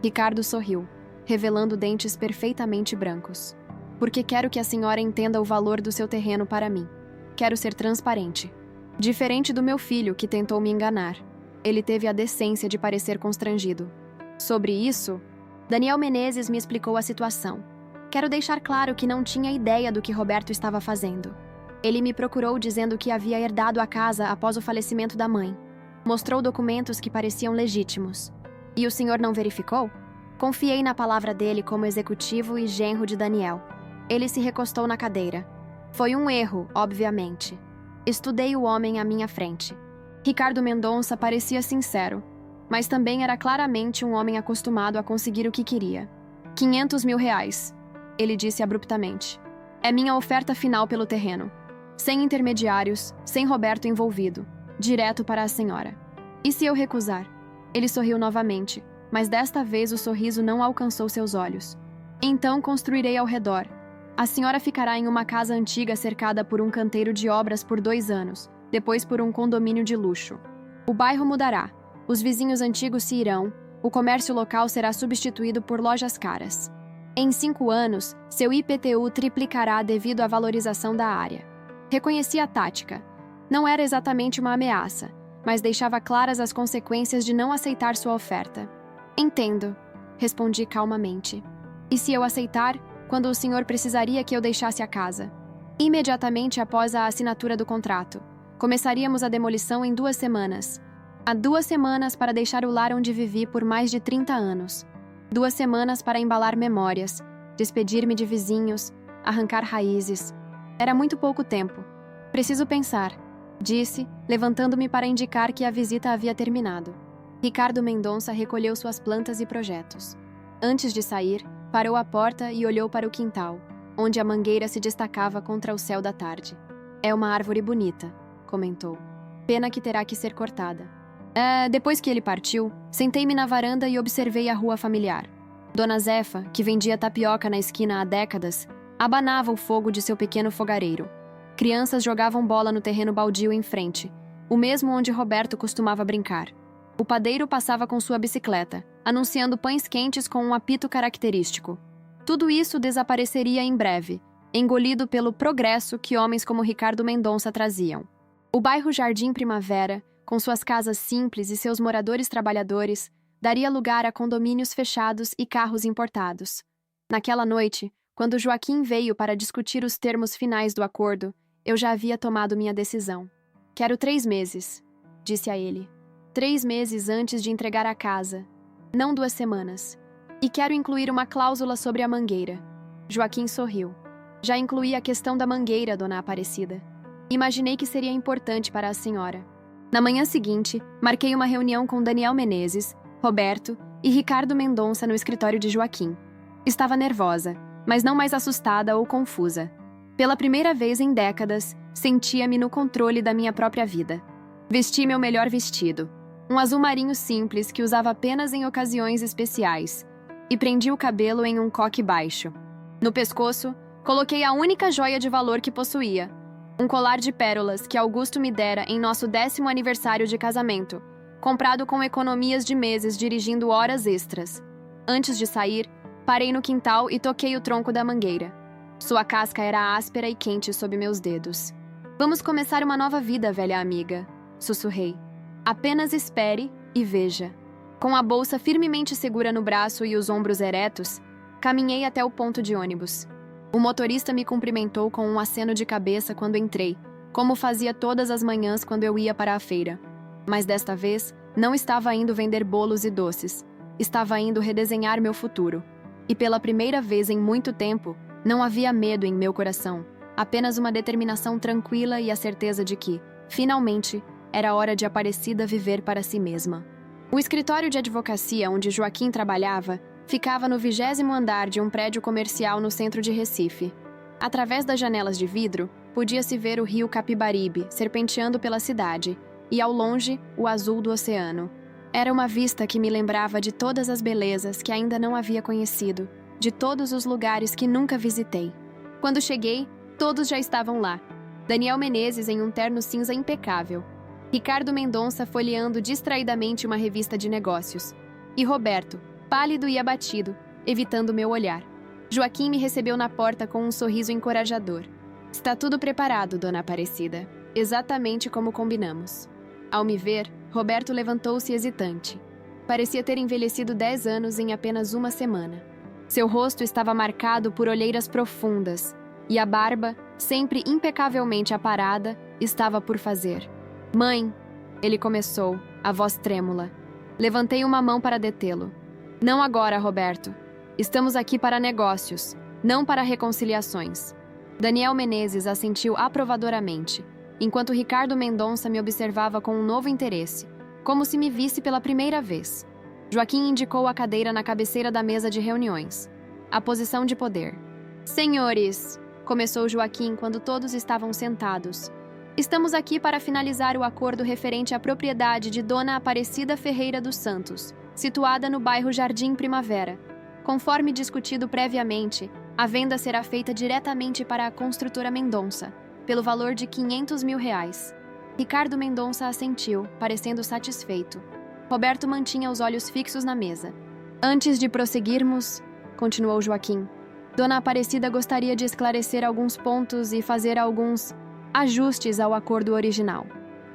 Ricardo sorriu, revelando dentes perfeitamente brancos. Porque quero que a senhora entenda o valor do seu terreno para mim. Quero ser transparente. Diferente do meu filho, que tentou me enganar. Ele teve a decência de parecer constrangido. Sobre isso, Daniel Menezes me explicou a situação. Quero deixar claro que não tinha ideia do que Roberto estava fazendo. Ele me procurou dizendo que havia herdado a casa após o falecimento da mãe. Mostrou documentos que pareciam legítimos. E o senhor não verificou? Confiei na palavra dele como executivo e genro de Daniel. Ele se recostou na cadeira. Foi um erro, obviamente. Estudei o homem à minha frente. Ricardo Mendonça parecia sincero, mas também era claramente um homem acostumado a conseguir o que queria. 500 mil reais, ele disse abruptamente. É minha oferta final pelo terreno. Sem intermediários, sem Roberto envolvido. Direto para a senhora. E se eu recusar? Ele sorriu novamente, mas desta vez o sorriso não alcançou seus olhos. Então construirei ao redor. A senhora ficará em uma casa antiga cercada por um canteiro de obras por 2 anos, depois por um condomínio de luxo. O bairro mudará, os vizinhos antigos se irão, o comércio local será substituído por lojas caras. Em 5 anos, seu IPTU triplicará devido à valorização da área. Reconheci a tática. Não era exatamente uma ameaça, mas deixava claras as consequências de não aceitar sua oferta. Entendo, respondi calmamente. E se eu aceitar, quando o senhor precisaria que eu deixasse a casa? Imediatamente após a assinatura do contrato. Começaríamos a demolição em 2 semanas. Há 2 semanas para deixar o lar onde vivi por mais de 30 anos. 2 semanas para embalar memórias, despedir-me de vizinhos, arrancar raízes. Era muito pouco tempo. Preciso pensar, disse, levantando-me para indicar que a visita havia terminado. Ricardo Mendonça recolheu suas plantas e projetos. Antes de sair, parou à porta e olhou para o quintal, onde a mangueira se destacava contra o céu da tarde. É uma árvore bonita, comentou. Pena que terá que ser cortada. Depois que ele partiu, sentei-me na varanda e observei a rua familiar. Dona Zefa, que vendia tapioca na esquina há décadas, abanava o fogo de seu pequeno fogareiro. Crianças jogavam bola no terreno baldio em frente, o mesmo onde Roberto costumava brincar. O padeiro passava com sua bicicleta, anunciando pães quentes com um apito característico. Tudo isso desapareceria em breve, engolido pelo progresso que homens como Ricardo Mendonça traziam. O bairro Jardim Primavera, com suas casas simples e seus moradores trabalhadores, daria lugar a condomínios fechados e carros importados. Naquela noite, quando Joaquim veio para discutir os termos finais do acordo, eu já havia tomado minha decisão. Quero 3 meses, disse a ele. 3 meses antes de entregar a casa, não 2 semanas. E quero incluir uma cláusula sobre a mangueira. Joaquim sorriu. Já incluí a questão da mangueira, dona Aparecida. Imaginei que seria importante para a senhora. Na manhã seguinte, marquei uma reunião com Daniel Menezes, Roberto e Ricardo Mendonça no escritório de Joaquim. Estava nervosa, mas não mais assustada ou confusa. Pela primeira vez em décadas, sentia-me no controle da minha própria vida. Vesti meu melhor vestido, um azul marinho simples que usava apenas em ocasiões especiais, e prendi o cabelo em um coque baixo. No pescoço, coloquei a única joia de valor que possuía, um colar de pérolas que Augusto me dera em nosso 10º aniversário de casamento, comprado com economias de meses dirigindo horas extras. Antes de sair, parei no quintal e toquei o tronco da mangueira. Sua casca era áspera e quente sob meus dedos. Vamos começar uma nova vida, velha amiga, sussurrei. Apenas espere e veja. Com a bolsa firmemente segura no braço e os ombros eretos, caminhei até o ponto de ônibus. O motorista me cumprimentou com um aceno de cabeça quando entrei, como fazia todas as manhãs quando eu ia para a feira. Mas desta vez, não estava indo vender bolos e doces. Estava indo redesenhar meu futuro. E pela primeira vez em muito tempo, não havia medo em meu coração. Apenas uma determinação tranquila e a certeza de que, finalmente, era hora de Aparecida viver para si mesma. O escritório de advocacia onde Joaquim trabalhava ficava no 20º andar de um prédio comercial no centro de Recife. Através das janelas de vidro, podia-se ver o rio Capibaribe serpenteando pela cidade e, ao longe, o azul do oceano. Era uma vista que me lembrava de todas as belezas que ainda não havia conhecido, de todos os lugares que nunca visitei. Quando cheguei, todos já estavam lá. Daniel Menezes em um terno cinza impecável, Ricardo Mendonça folheando distraidamente uma revista de negócios, e Roberto, pálido e abatido, evitando meu olhar. Joaquim me recebeu na porta com um sorriso encorajador. Está tudo preparado, dona Aparecida. Exatamente como combinamos. Ao me ver, Roberto levantou-se hesitante. Parecia ter envelhecido 10 anos em apenas uma semana. Seu rosto estava marcado por olheiras profundas, e a barba, sempre impecavelmente aparada, estava por fazer. Mãe, ele começou, a voz trêmula. Levantei uma mão para detê-lo. Não agora, Roberto. Estamos aqui para negócios, não para reconciliações. Daniel Menezes assentiu aprovadoramente, enquanto Ricardo Mendonça me observava com um novo interesse, como se me visse pela primeira vez. Joaquim indicou a cadeira na cabeceira da mesa de reuniões. A posição de poder. Senhores, começou Joaquim quando todos estavam sentados. Estamos aqui para finalizar o acordo referente à propriedade de Dona Aparecida Ferreira dos Santos, situada no bairro Jardim Primavera. Conforme discutido previamente, a venda será feita diretamente para a construtora Mendonça, pelo valor de R$ 500 mil. Ricardo Mendonça assentiu, parecendo satisfeito. Roberto mantinha os olhos fixos na mesa. Antes de prosseguirmos, continuou Joaquim, Dona Aparecida gostaria de esclarecer alguns pontos e fazer alguns ajustes ao acordo original.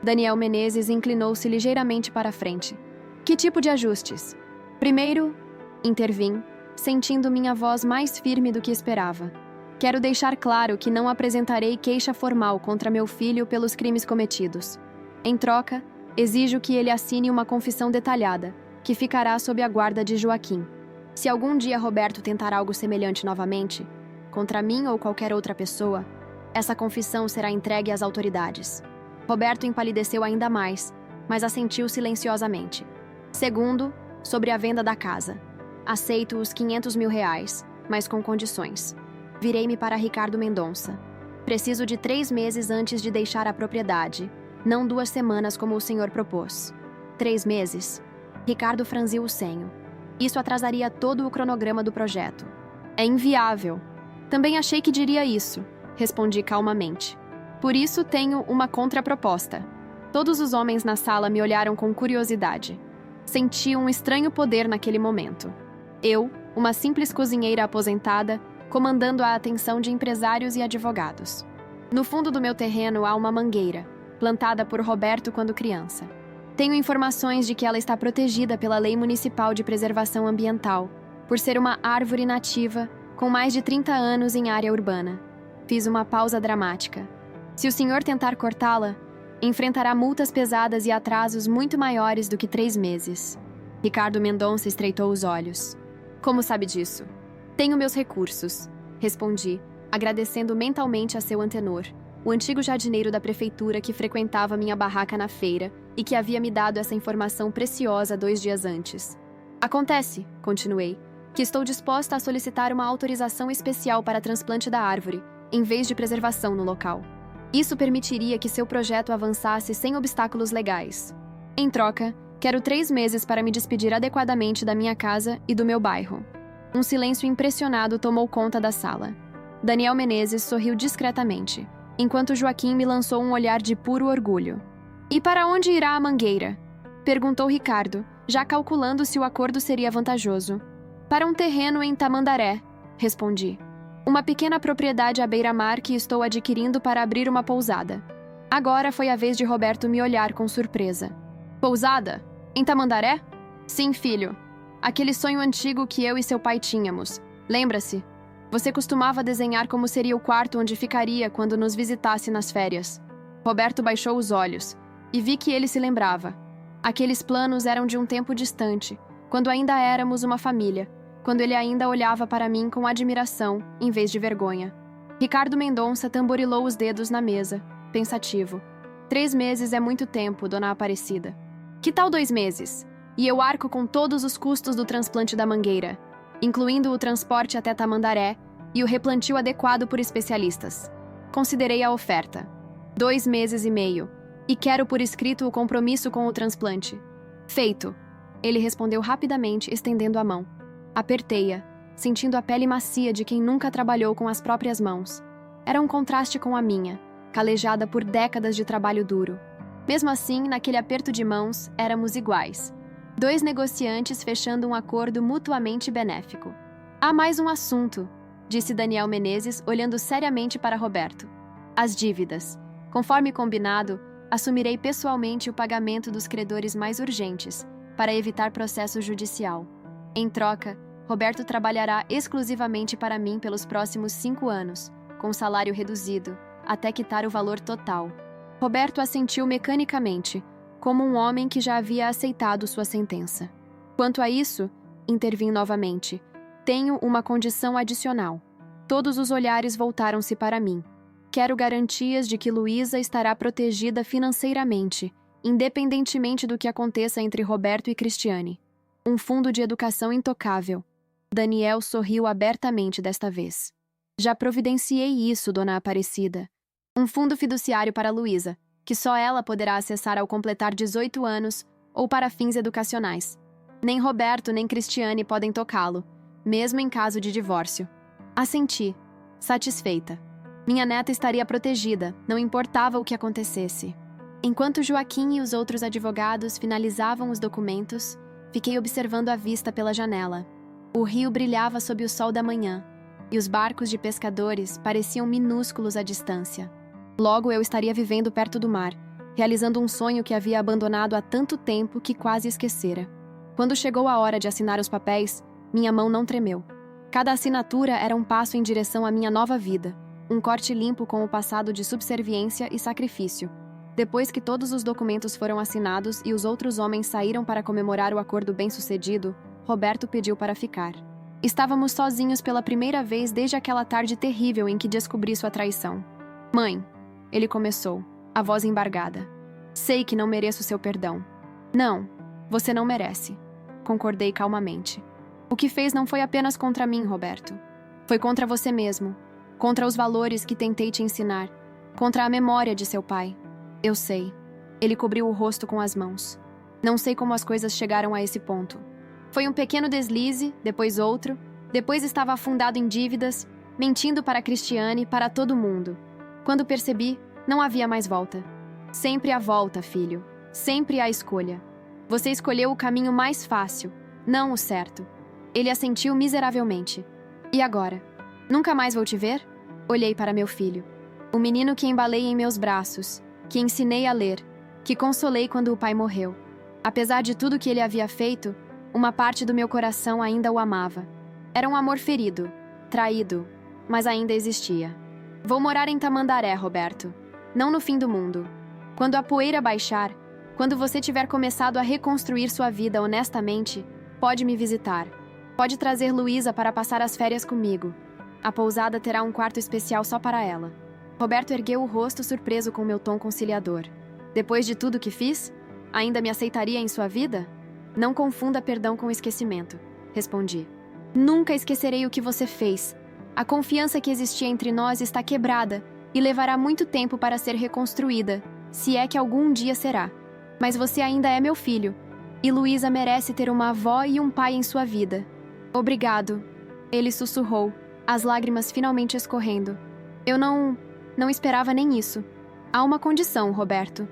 Daniel Menezes inclinou-se ligeiramente para a frente. Que tipo de ajustes? Primeiro, intervim, sentindo minha voz mais firme do que esperava. Quero deixar claro que não apresentarei queixa formal contra meu filho pelos crimes cometidos. Em troca, exijo que ele assine uma confissão detalhada, que ficará sob a guarda de Joaquim. Se algum dia Roberto tentar algo semelhante novamente, contra mim ou qualquer outra pessoa, essa confissão será entregue às autoridades. Roberto empalideceu ainda mais, mas assentiu silenciosamente. Segundo, sobre a venda da casa. Aceito os R$ 500.000, mas com condições. Virei-me para Ricardo Mendonça. Preciso de 3 meses antes de deixar a propriedade, não 2 semanas como o senhor propôs. 3 meses? Ricardo franziu o senho. Isso atrasaria todo o cronograma do projeto. É inviável. Também achei que diria isso, respondi calmamente. Por isso tenho uma contraproposta. Todos os homens na sala me olharam com curiosidade. Senti um estranho poder naquele momento. Eu, uma simples cozinheira aposentada, comandando a atenção de empresários e advogados. No fundo do meu terreno há uma mangueira, plantada por Roberto quando criança. Tenho informações de que ela está protegida pela Lei Municipal de Preservação Ambiental, por ser uma árvore nativa com mais de 30 anos em área urbana. Fiz uma pausa dramática. Se o senhor tentar cortá-la, enfrentará multas pesadas e atrasos muito maiores do que 3 meses. Ricardo Mendonça estreitou os olhos. Como sabe disso? Tenho meus recursos, respondi, agradecendo mentalmente a seu antenor, o antigo jardineiro da prefeitura que frequentava minha barraca na feira e que havia me dado essa informação preciosa 2 dias antes. Acontece, continuei, que estou disposta a solicitar uma autorização especial para transplante da árvore, em vez de preservação no local. Isso permitiria que seu projeto avançasse sem obstáculos legais. Em troca, quero 3 meses para me despedir adequadamente da minha casa e do meu bairro. Um silêncio impressionado tomou conta da sala. Daniel Menezes sorriu discretamente, enquanto Joaquim me lançou um olhar de puro orgulho. E para onde irá a mangueira? Perguntou Ricardo, já calculando se o acordo seria vantajoso. Para um terreno em Tamandaré, respondi. Uma pequena propriedade à beira-mar que estou adquirindo para abrir uma pousada. Agora foi a vez de Roberto me olhar com surpresa. Pousada? Em Tamandaré? Sim, filho. Aquele sonho antigo que eu e seu pai tínhamos. Lembra-se? Você costumava desenhar como seria o quarto onde ficaria quando nos visitasse nas férias. Roberto baixou os olhos e vi que ele se lembrava. Aqueles planos eram de um tempo distante, quando ainda éramos uma família, quando ele ainda olhava para mim com admiração, em vez de vergonha. Ricardo Mendonça tamborilou os dedos na mesa, pensativo. 3 meses é muito tempo, Dona Aparecida. Que tal 2 meses? E eu arco com todos os custos do transplante da mangueira, incluindo o transporte até Tamandaré e o replantio adequado por especialistas. Considerei a oferta. 2 meses e meio. E quero por escrito o compromisso com o transplante. Feito. Ele respondeu rapidamente, estendendo a mão. Apertei-a, sentindo a pele macia de quem nunca trabalhou com as próprias mãos. Era um contraste com a minha, calejada por décadas de trabalho duro. Mesmo assim, naquele aperto de mãos, éramos iguais. 2 negociantes fechando um acordo mutuamente benéfico. Há mais um assunto, disse Daniel Menezes, olhando seriamente para Roberto. As dívidas. Conforme combinado, assumirei pessoalmente o pagamento dos credores mais urgentes, para evitar processo judicial. Em troca, Roberto trabalhará exclusivamente para mim pelos próximos 5 anos, com salário reduzido, até quitar o valor total. Roberto assentiu mecanicamente, como um homem que já havia aceitado sua sentença. Quanto a isso, intervim novamente, tenho uma condição adicional. Todos os olhares voltaram-se para mim. Quero garantias de que Luísa estará protegida financeiramente, independentemente do que aconteça entre Roberto e Cristiane. Um fundo de educação intocável. Daniel sorriu abertamente desta vez. Já providenciei isso, Dona Aparecida. Um fundo fiduciário para Luísa, que só ela poderá acessar ao completar 18 anos ou para fins educacionais. Nem Roberto nem Cristiane podem tocá-lo, mesmo em caso de divórcio. Assenti, satisfeita. Minha neta estaria protegida, não importava o que acontecesse. Enquanto Joaquim e os outros advogados finalizavam os documentos, fiquei observando a vista pela janela. O rio brilhava sob o sol da manhã, e os barcos de pescadores pareciam minúsculos à distância. Logo eu estaria vivendo perto do mar, realizando um sonho que havia abandonado há tanto tempo que quase esquecera. Quando chegou a hora de assinar os papéis, minha mão não tremeu. Cada assinatura era um passo em direção à minha nova vida, um corte limpo com o passado de subserviência e sacrifício. Depois que todos os documentos foram assinados e os outros homens saíram para comemorar o acordo bem-sucedido, Roberto pediu para ficar. Estávamos sozinhos pela primeira vez desde aquela tarde terrível em que descobri sua traição. "Mãe", ele começou, a voz embargada. "Sei que não mereço seu perdão." "Não, você não merece", concordei calmamente. "O que fez não foi apenas contra mim, Roberto. Foi contra você mesmo, contra os valores que tentei te ensinar, contra a memória de seu pai." "Eu sei." Ele cobriu o rosto com as mãos. "Não sei como as coisas chegaram a esse ponto. Foi um pequeno deslize, depois outro, depois estava afundado em dívidas, mentindo para Cristiane, para todo mundo. Quando percebi, não havia mais volta. Sempre a volta, filho. Sempre a escolha. Você escolheu o caminho mais fácil, não o certo." Ele assentiu miseravelmente. "E agora? Nunca mais vou te ver?" Olhei para meu filho. O menino que embalei em meus braços, que ensinei a ler, que consolei quando o pai morreu. Apesar de tudo que ele havia feito, uma parte do meu coração ainda o amava. Era um amor ferido, traído, mas ainda existia. "Vou morar em Tamandaré, Roberto. Não no fim do mundo. Quando a poeira baixar, quando você tiver começado a reconstruir sua vida honestamente, pode me visitar. Pode trazer Luísa para passar as férias comigo. A pousada terá um quarto especial só para ela." Roberto ergueu o rosto surpreso com meu tom conciliador. "Depois de tudo que fiz, ainda me aceitaria em sua vida?" "Não confunda perdão com esquecimento", respondi. "Nunca esquecerei o que você fez. A confiança que existia entre nós está quebrada e levará muito tempo para ser reconstruída, se é que algum dia será. Mas você ainda é meu filho, e Luísa merece ter uma avó e um pai em sua vida." "Obrigado", ele sussurrou, as lágrimas finalmente escorrendo. "Eu não esperava nem isso. Há uma condição, Roberto."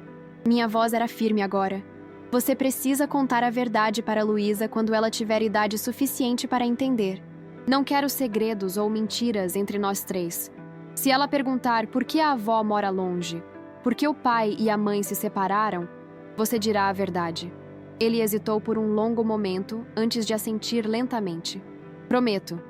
Minha voz era firme agora. "Você precisa contar a verdade para Luísa quando ela tiver idade suficiente para entender. Não quero segredos ou mentiras entre nós três. Se ela perguntar por que a avó mora longe, por que o pai e a mãe se separaram, você dirá a verdade." Ele hesitou por um longo momento antes de assentir lentamente. "Prometo,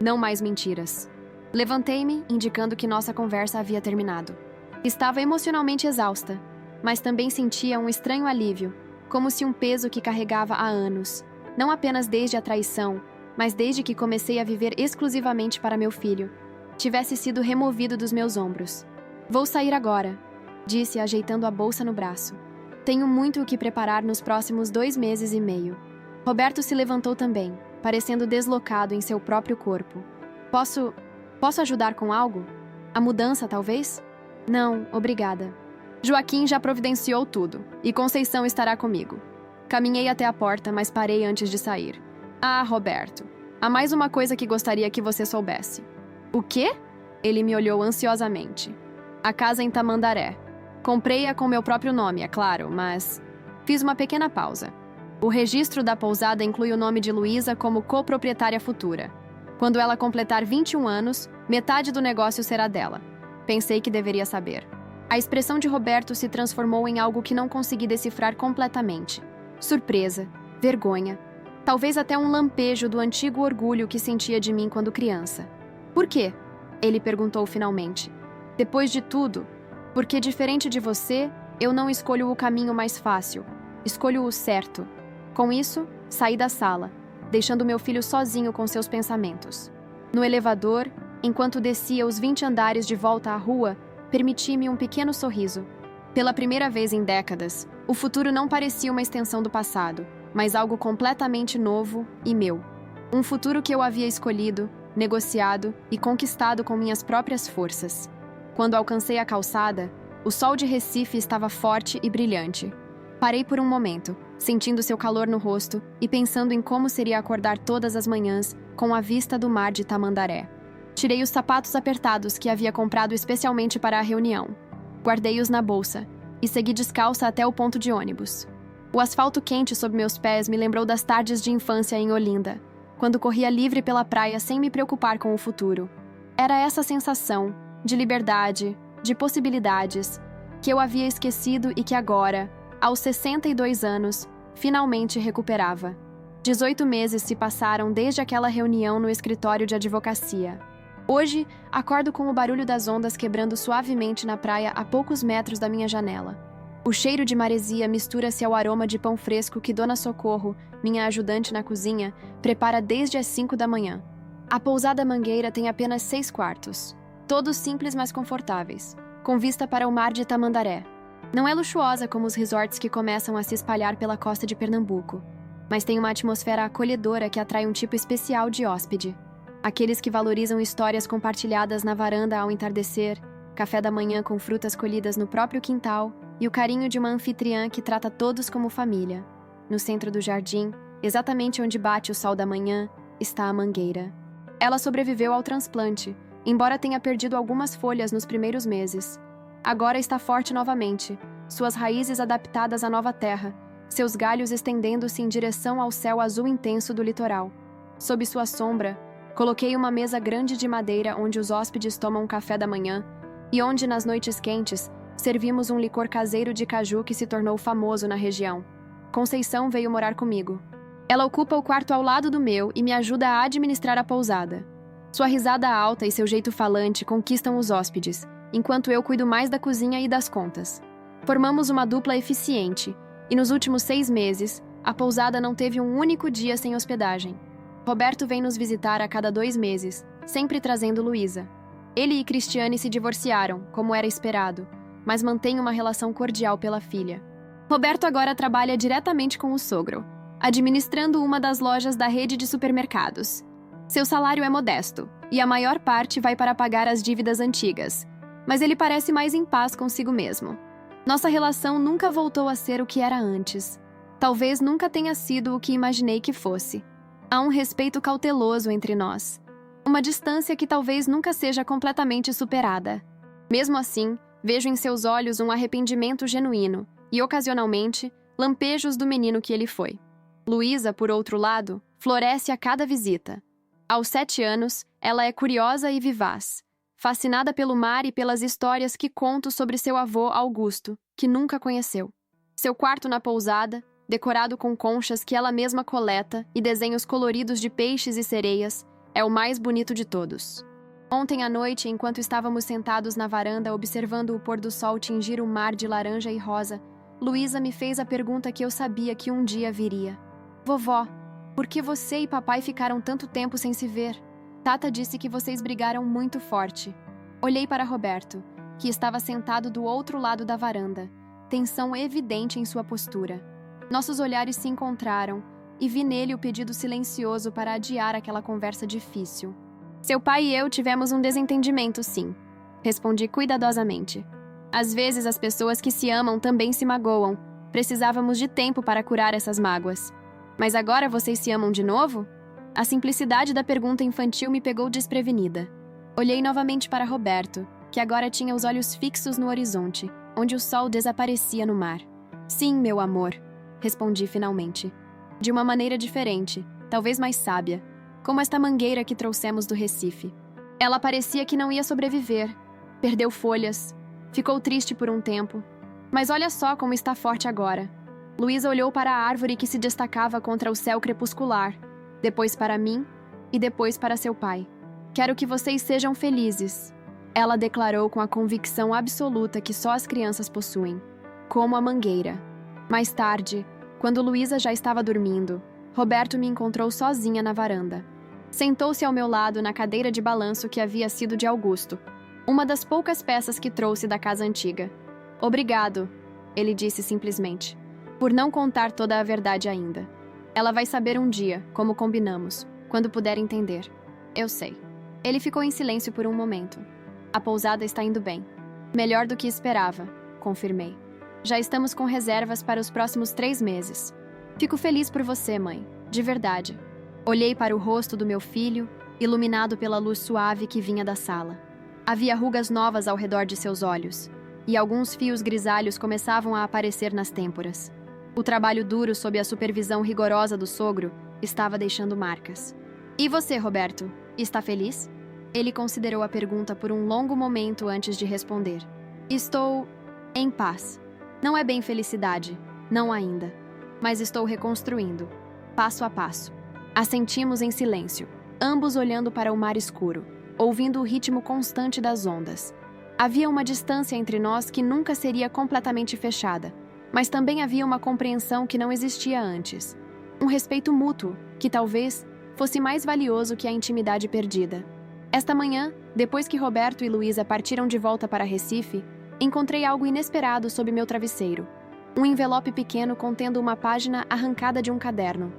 não mais mentiras." Levantei-me, indicando que nossa conversa havia terminado. Estava emocionalmente exausta, mas também sentia um estranho alívio, como se um peso que carregava há anos, não apenas desde a traição, mas desde que comecei a viver exclusivamente para meu filho, tivesse sido removido dos meus ombros. "Vou sair agora", disse, ajeitando a bolsa no braço. "Tenho muito o que preparar nos próximos 2 meses e meio." Roberto se levantou também, parecendo deslocado em seu próprio corpo. Posso ajudar com algo? A mudança, talvez?" "Não, obrigada. Joaquim já providenciou tudo, e Conceição estará comigo." Caminhei até a porta, mas parei antes de sair. "Ah, Roberto, há mais uma coisa que gostaria que você soubesse." "O quê?" Ele me olhou ansiosamente. "A casa em Tamandaré. Comprei-a com meu próprio nome, é claro, mas..." Fiz uma pequena pausa. "O registro da pousada inclui o nome de Luísa como coproprietária futura. Quando ela completar 21 anos, metade do negócio será dela." Pensei que deveria saber. A expressão de Roberto se transformou em algo que não consegui decifrar completamente. Surpresa, vergonha, talvez até um lampejo do antigo orgulho que sentia de mim quando criança. "Por quê?" ele perguntou finalmente. "Depois de tudo, porque diferente de você, eu não escolho o caminho mais fácil, escolho o certo." Com isso, saí da sala, deixando meu filho sozinho com seus pensamentos. No elevador, enquanto descia os 20 andares de volta à rua, permiti-me um pequeno sorriso. Pela primeira vez em décadas, o futuro não parecia uma extensão do passado, mas algo completamente novo e meu. Um futuro que eu havia escolhido, negociado e conquistado com minhas próprias forças. Quando alcancei a calçada, o sol de Recife estava forte e brilhante. Parei por um momento, sentindo seu calor no rosto e pensando em como seria acordar todas as manhãs com a vista do mar de Tamandaré. Tirei os sapatos apertados que havia comprado especialmente para a reunião. Guardei-os na bolsa e segui descalça até o ponto de ônibus. O asfalto quente sob meus pés me lembrou das tardes de infância em Olinda, quando corria livre pela praia sem me preocupar com o futuro. Era essa sensação de liberdade, de possibilidades, que eu havia esquecido e que agora, aos 62 anos, finalmente recuperava. 18 meses se passaram desde aquela reunião no escritório de advocacia. Hoje, acordo com o barulho das ondas quebrando suavemente na praia a poucos metros da minha janela. O cheiro de maresia mistura-se ao aroma de pão fresco que Dona Socorro, minha ajudante na cozinha, prepara desde as 5 da manhã. A pousada Mangueira tem apenas 6 quartos, todos simples mas confortáveis, com vista para o mar de Tamandaré. Não é luxuosa como os resorts que começam a se espalhar pela costa de Pernambuco, mas tem uma atmosfera acolhedora que atrai um tipo especial de hóspede. Aqueles que valorizam histórias compartilhadas na varanda ao entardecer, café da manhã com frutas colhidas no próprio quintal e o carinho de uma anfitriã que trata todos como família. No centro do jardim, exatamente onde bate o sol da manhã, está a mangueira. Ela sobreviveu ao transplante, embora tenha perdido algumas folhas nos primeiros meses. Agora está forte novamente, suas raízes adaptadas à nova terra, seus galhos estendendo-se em direção ao céu azul intenso do litoral. Sob sua sombra, coloquei uma mesa grande de madeira onde os hóspedes tomam um café da manhã e onde, nas noites quentes, servimos um licor caseiro de caju que se tornou famoso na região. Conceição veio morar comigo. Ela ocupa o quarto ao lado do meu e me ajuda a administrar a pousada. Sua risada alta e seu jeito falante conquistam os hóspedes, enquanto eu cuido mais da cozinha e das contas. Formamos uma dupla eficiente, e nos últimos 6 meses, a pousada não teve um único dia sem hospedagem. Roberto vem nos visitar a cada 2 meses, sempre trazendo Luísa. Ele e Cristiane se divorciaram, como era esperado, mas mantêm uma relação cordial pela filha. Roberto agora trabalha diretamente com o sogro, administrando uma das lojas da rede de supermercados. Seu salário é modesto, e a maior parte vai para pagar as dívidas antigas, mas ele parece mais em paz consigo mesmo. Nossa relação nunca voltou a ser o que era antes. Talvez nunca tenha sido o que imaginei que fosse. Há um respeito cauteloso entre nós. Uma distância que talvez nunca seja completamente superada. Mesmo assim, vejo em seus olhos um arrependimento genuíno e, ocasionalmente, lampejos do menino que ele foi. Luísa, por outro lado, floresce a cada visita. Aos 7 anos, ela é curiosa e vivaz, fascinada pelo mar e pelas histórias que conto sobre seu avô Augusto, que nunca conheceu. Seu quarto na pousada, decorado com conchas que ela mesma coleta e desenhos coloridos de peixes e sereias, é o mais bonito de todos. Ontem à noite, enquanto estávamos sentados na varanda observando o pôr do sol tingir o mar de laranja e rosa, Luísa me fez a pergunta que eu sabia que um dia viria. Vovó, por que você e papai ficaram tanto tempo sem se ver? Tata disse que vocês brigaram muito forte. Olhei para Roberto, que estava sentado do outro lado da varanda, tensão evidente em sua postura. Nossos olhares se encontraram e vi nele o pedido silencioso para adiar aquela conversa difícil. Seu pai e eu tivemos um desentendimento, sim, respondi cuidadosamente. Às vezes as pessoas que se amam também se magoam. Precisávamos de tempo para curar essas mágoas. Mas agora vocês se amam de novo? A simplicidade da pergunta infantil me pegou desprevenida. Olhei novamente para Roberto, que agora tinha os olhos fixos no horizonte, onde o sol desaparecia no mar. Sim, meu amor, respondi finalmente. De uma maneira diferente, talvez mais sábia, como esta mangueira que trouxemos do Recife. Ela parecia que não ia sobreviver. Perdeu folhas. Ficou triste por um tempo. Mas olha só como está forte agora. Luísa olhou para a árvore que se destacava contra o céu crepuscular, depois para mim e depois para seu pai. Quero que vocês sejam felizes, ela declarou com a convicção absoluta que só as crianças possuem, como a mangueira. Mais tarde, quando Luísa já estava dormindo, Roberto me encontrou sozinha na varanda. Sentou-se ao meu lado na cadeira de balanço que havia sido de Augusto, uma das poucas peças que trouxe da casa antiga. Obrigado, ele disse simplesmente, por não contar toda a verdade ainda. Ela vai saber um dia, como combinamos, quando puder entender. Eu sei. Ele ficou em silêncio por um momento. A pousada está indo bem. Melhor do que esperava, confirmei. Já estamos com reservas para os próximos 3 meses. Fico feliz por você, mãe, de verdade. Olhei para o rosto do meu filho, iluminado pela luz suave que vinha da sala. Havia rugas novas ao redor de seus olhos. e alguns fios grisalhos começavam a aparecer nas têmporas. O trabalho duro sob a supervisão rigorosa do sogro estava deixando marcas. E você, Roberto, está feliz? Ele considerou a pergunta por um longo momento antes de responder. Estou em paz. Não é bem felicidade, não ainda. Mas estou reconstruindo, passo a passo. Assentimos em silêncio, ambos olhando para o mar escuro, ouvindo o ritmo constante das ondas. Havia uma distância entre nós que nunca seria completamente fechada, mas também havia uma compreensão que não existia antes. Um respeito mútuo, que talvez fosse mais valioso que a intimidade perdida. Esta manhã, depois que Roberto e Luísa partiram de volta para Recife, encontrei algo inesperado sob meu travesseiro. Um envelope pequeno contendo uma página arrancada de um caderno.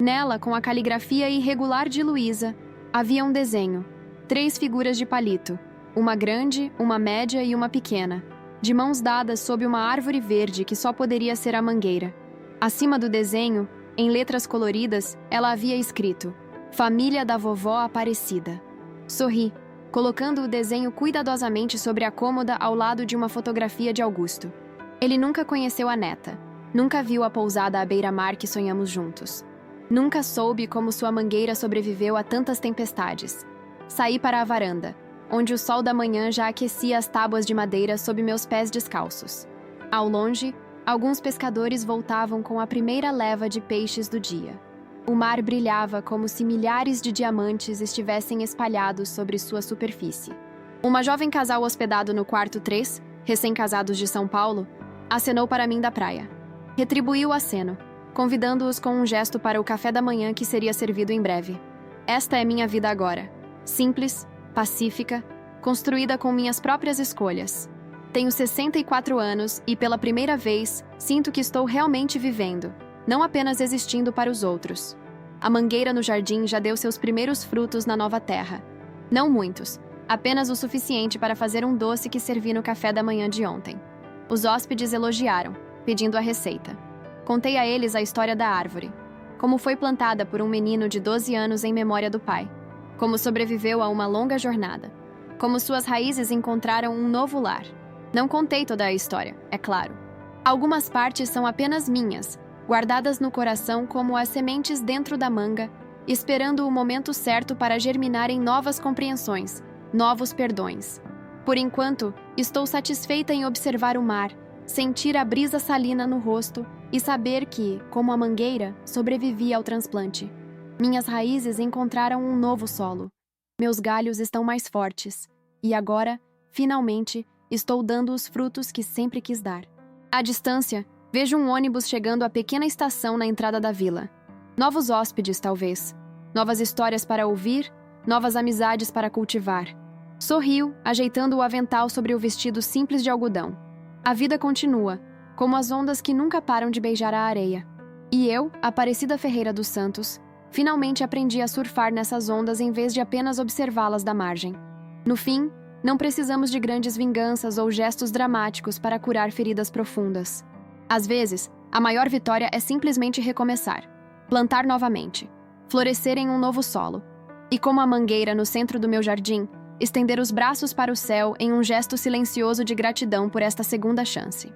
Nela, com a caligrafia irregular de Luísa, havia um desenho. 3 figuras de palito. Uma grande, uma média e uma pequena, de mãos dadas sob uma árvore verde que só poderia ser a mangueira. Acima do desenho, em letras coloridas, ela havia escrito: Família da Vovó Aparecida. Sorri, colocando o desenho cuidadosamente sobre a cômoda ao lado de uma fotografia de Augusto. Ele nunca conheceu a neta, nunca viu a pousada à beira-mar que sonhamos juntos. Nunca soube como sua mangueira sobreviveu a tantas tempestades. Saí para a varanda, onde o sol da manhã já aquecia as tábuas de madeira sob meus pés descalços. Ao longe, alguns pescadores voltavam com a primeira leva de peixes do dia. O mar brilhava como se milhares de diamantes estivessem espalhados sobre sua superfície. Uma jovem casal hospedado no quarto 3, recém-casados de São Paulo, acenou para mim da praia. Retribuí o aceno, convidando-os com um gesto para o café da manhã que seria servido em breve. Esta é minha vida agora. Simples, pacífica, construída com minhas próprias escolhas. Tenho 64 anos e, pela primeira vez, sinto que estou realmente vivendo, não apenas existindo para os outros. A mangueira no jardim já deu seus primeiros frutos na nova terra. Não muitos, apenas o suficiente para fazer um doce que servi no café da manhã de ontem. Os hóspedes elogiaram, pedindo a receita. Contei a eles a história da árvore, como foi plantada por um menino de 12 anos em memória do pai, como sobreviveu a uma longa jornada, como suas raízes encontraram um novo lar. Não contei toda a história, é claro. Algumas partes são apenas minhas, guardadas no coração como as sementes dentro da manga, esperando o momento certo para germinar em novas compreensões, novos perdões. Por enquanto, estou satisfeita em observar o mar, sentir a brisa salina no rosto e saber que, como a mangueira, sobrevivi ao transplante. Minhas raízes encontraram um novo solo. Meus galhos estão mais fortes. E agora, finalmente, estou dando os frutos que sempre quis dar. À distância, vejo um ônibus chegando à pequena estação na entrada da vila. Novos hóspedes, talvez. Novas histórias para ouvir, novas amizades para cultivar. Sorrio, ajeitando o avental sobre o vestido simples de algodão. A vida continua, como as ondas que nunca param de beijar a areia. E eu, Aparecida Ferreira dos Santos, finalmente aprendi a surfar nessas ondas em vez de apenas observá-las da margem. No fim, não precisamos de grandes vinganças ou gestos dramáticos para curar feridas profundas. Às vezes, a maior vitória é simplesmente recomeçar, plantar novamente, florescer em um novo solo. E como a mangueira no centro do meu jardim, estender os braços para o céu em um gesto silencioso de gratidão por esta segunda chance.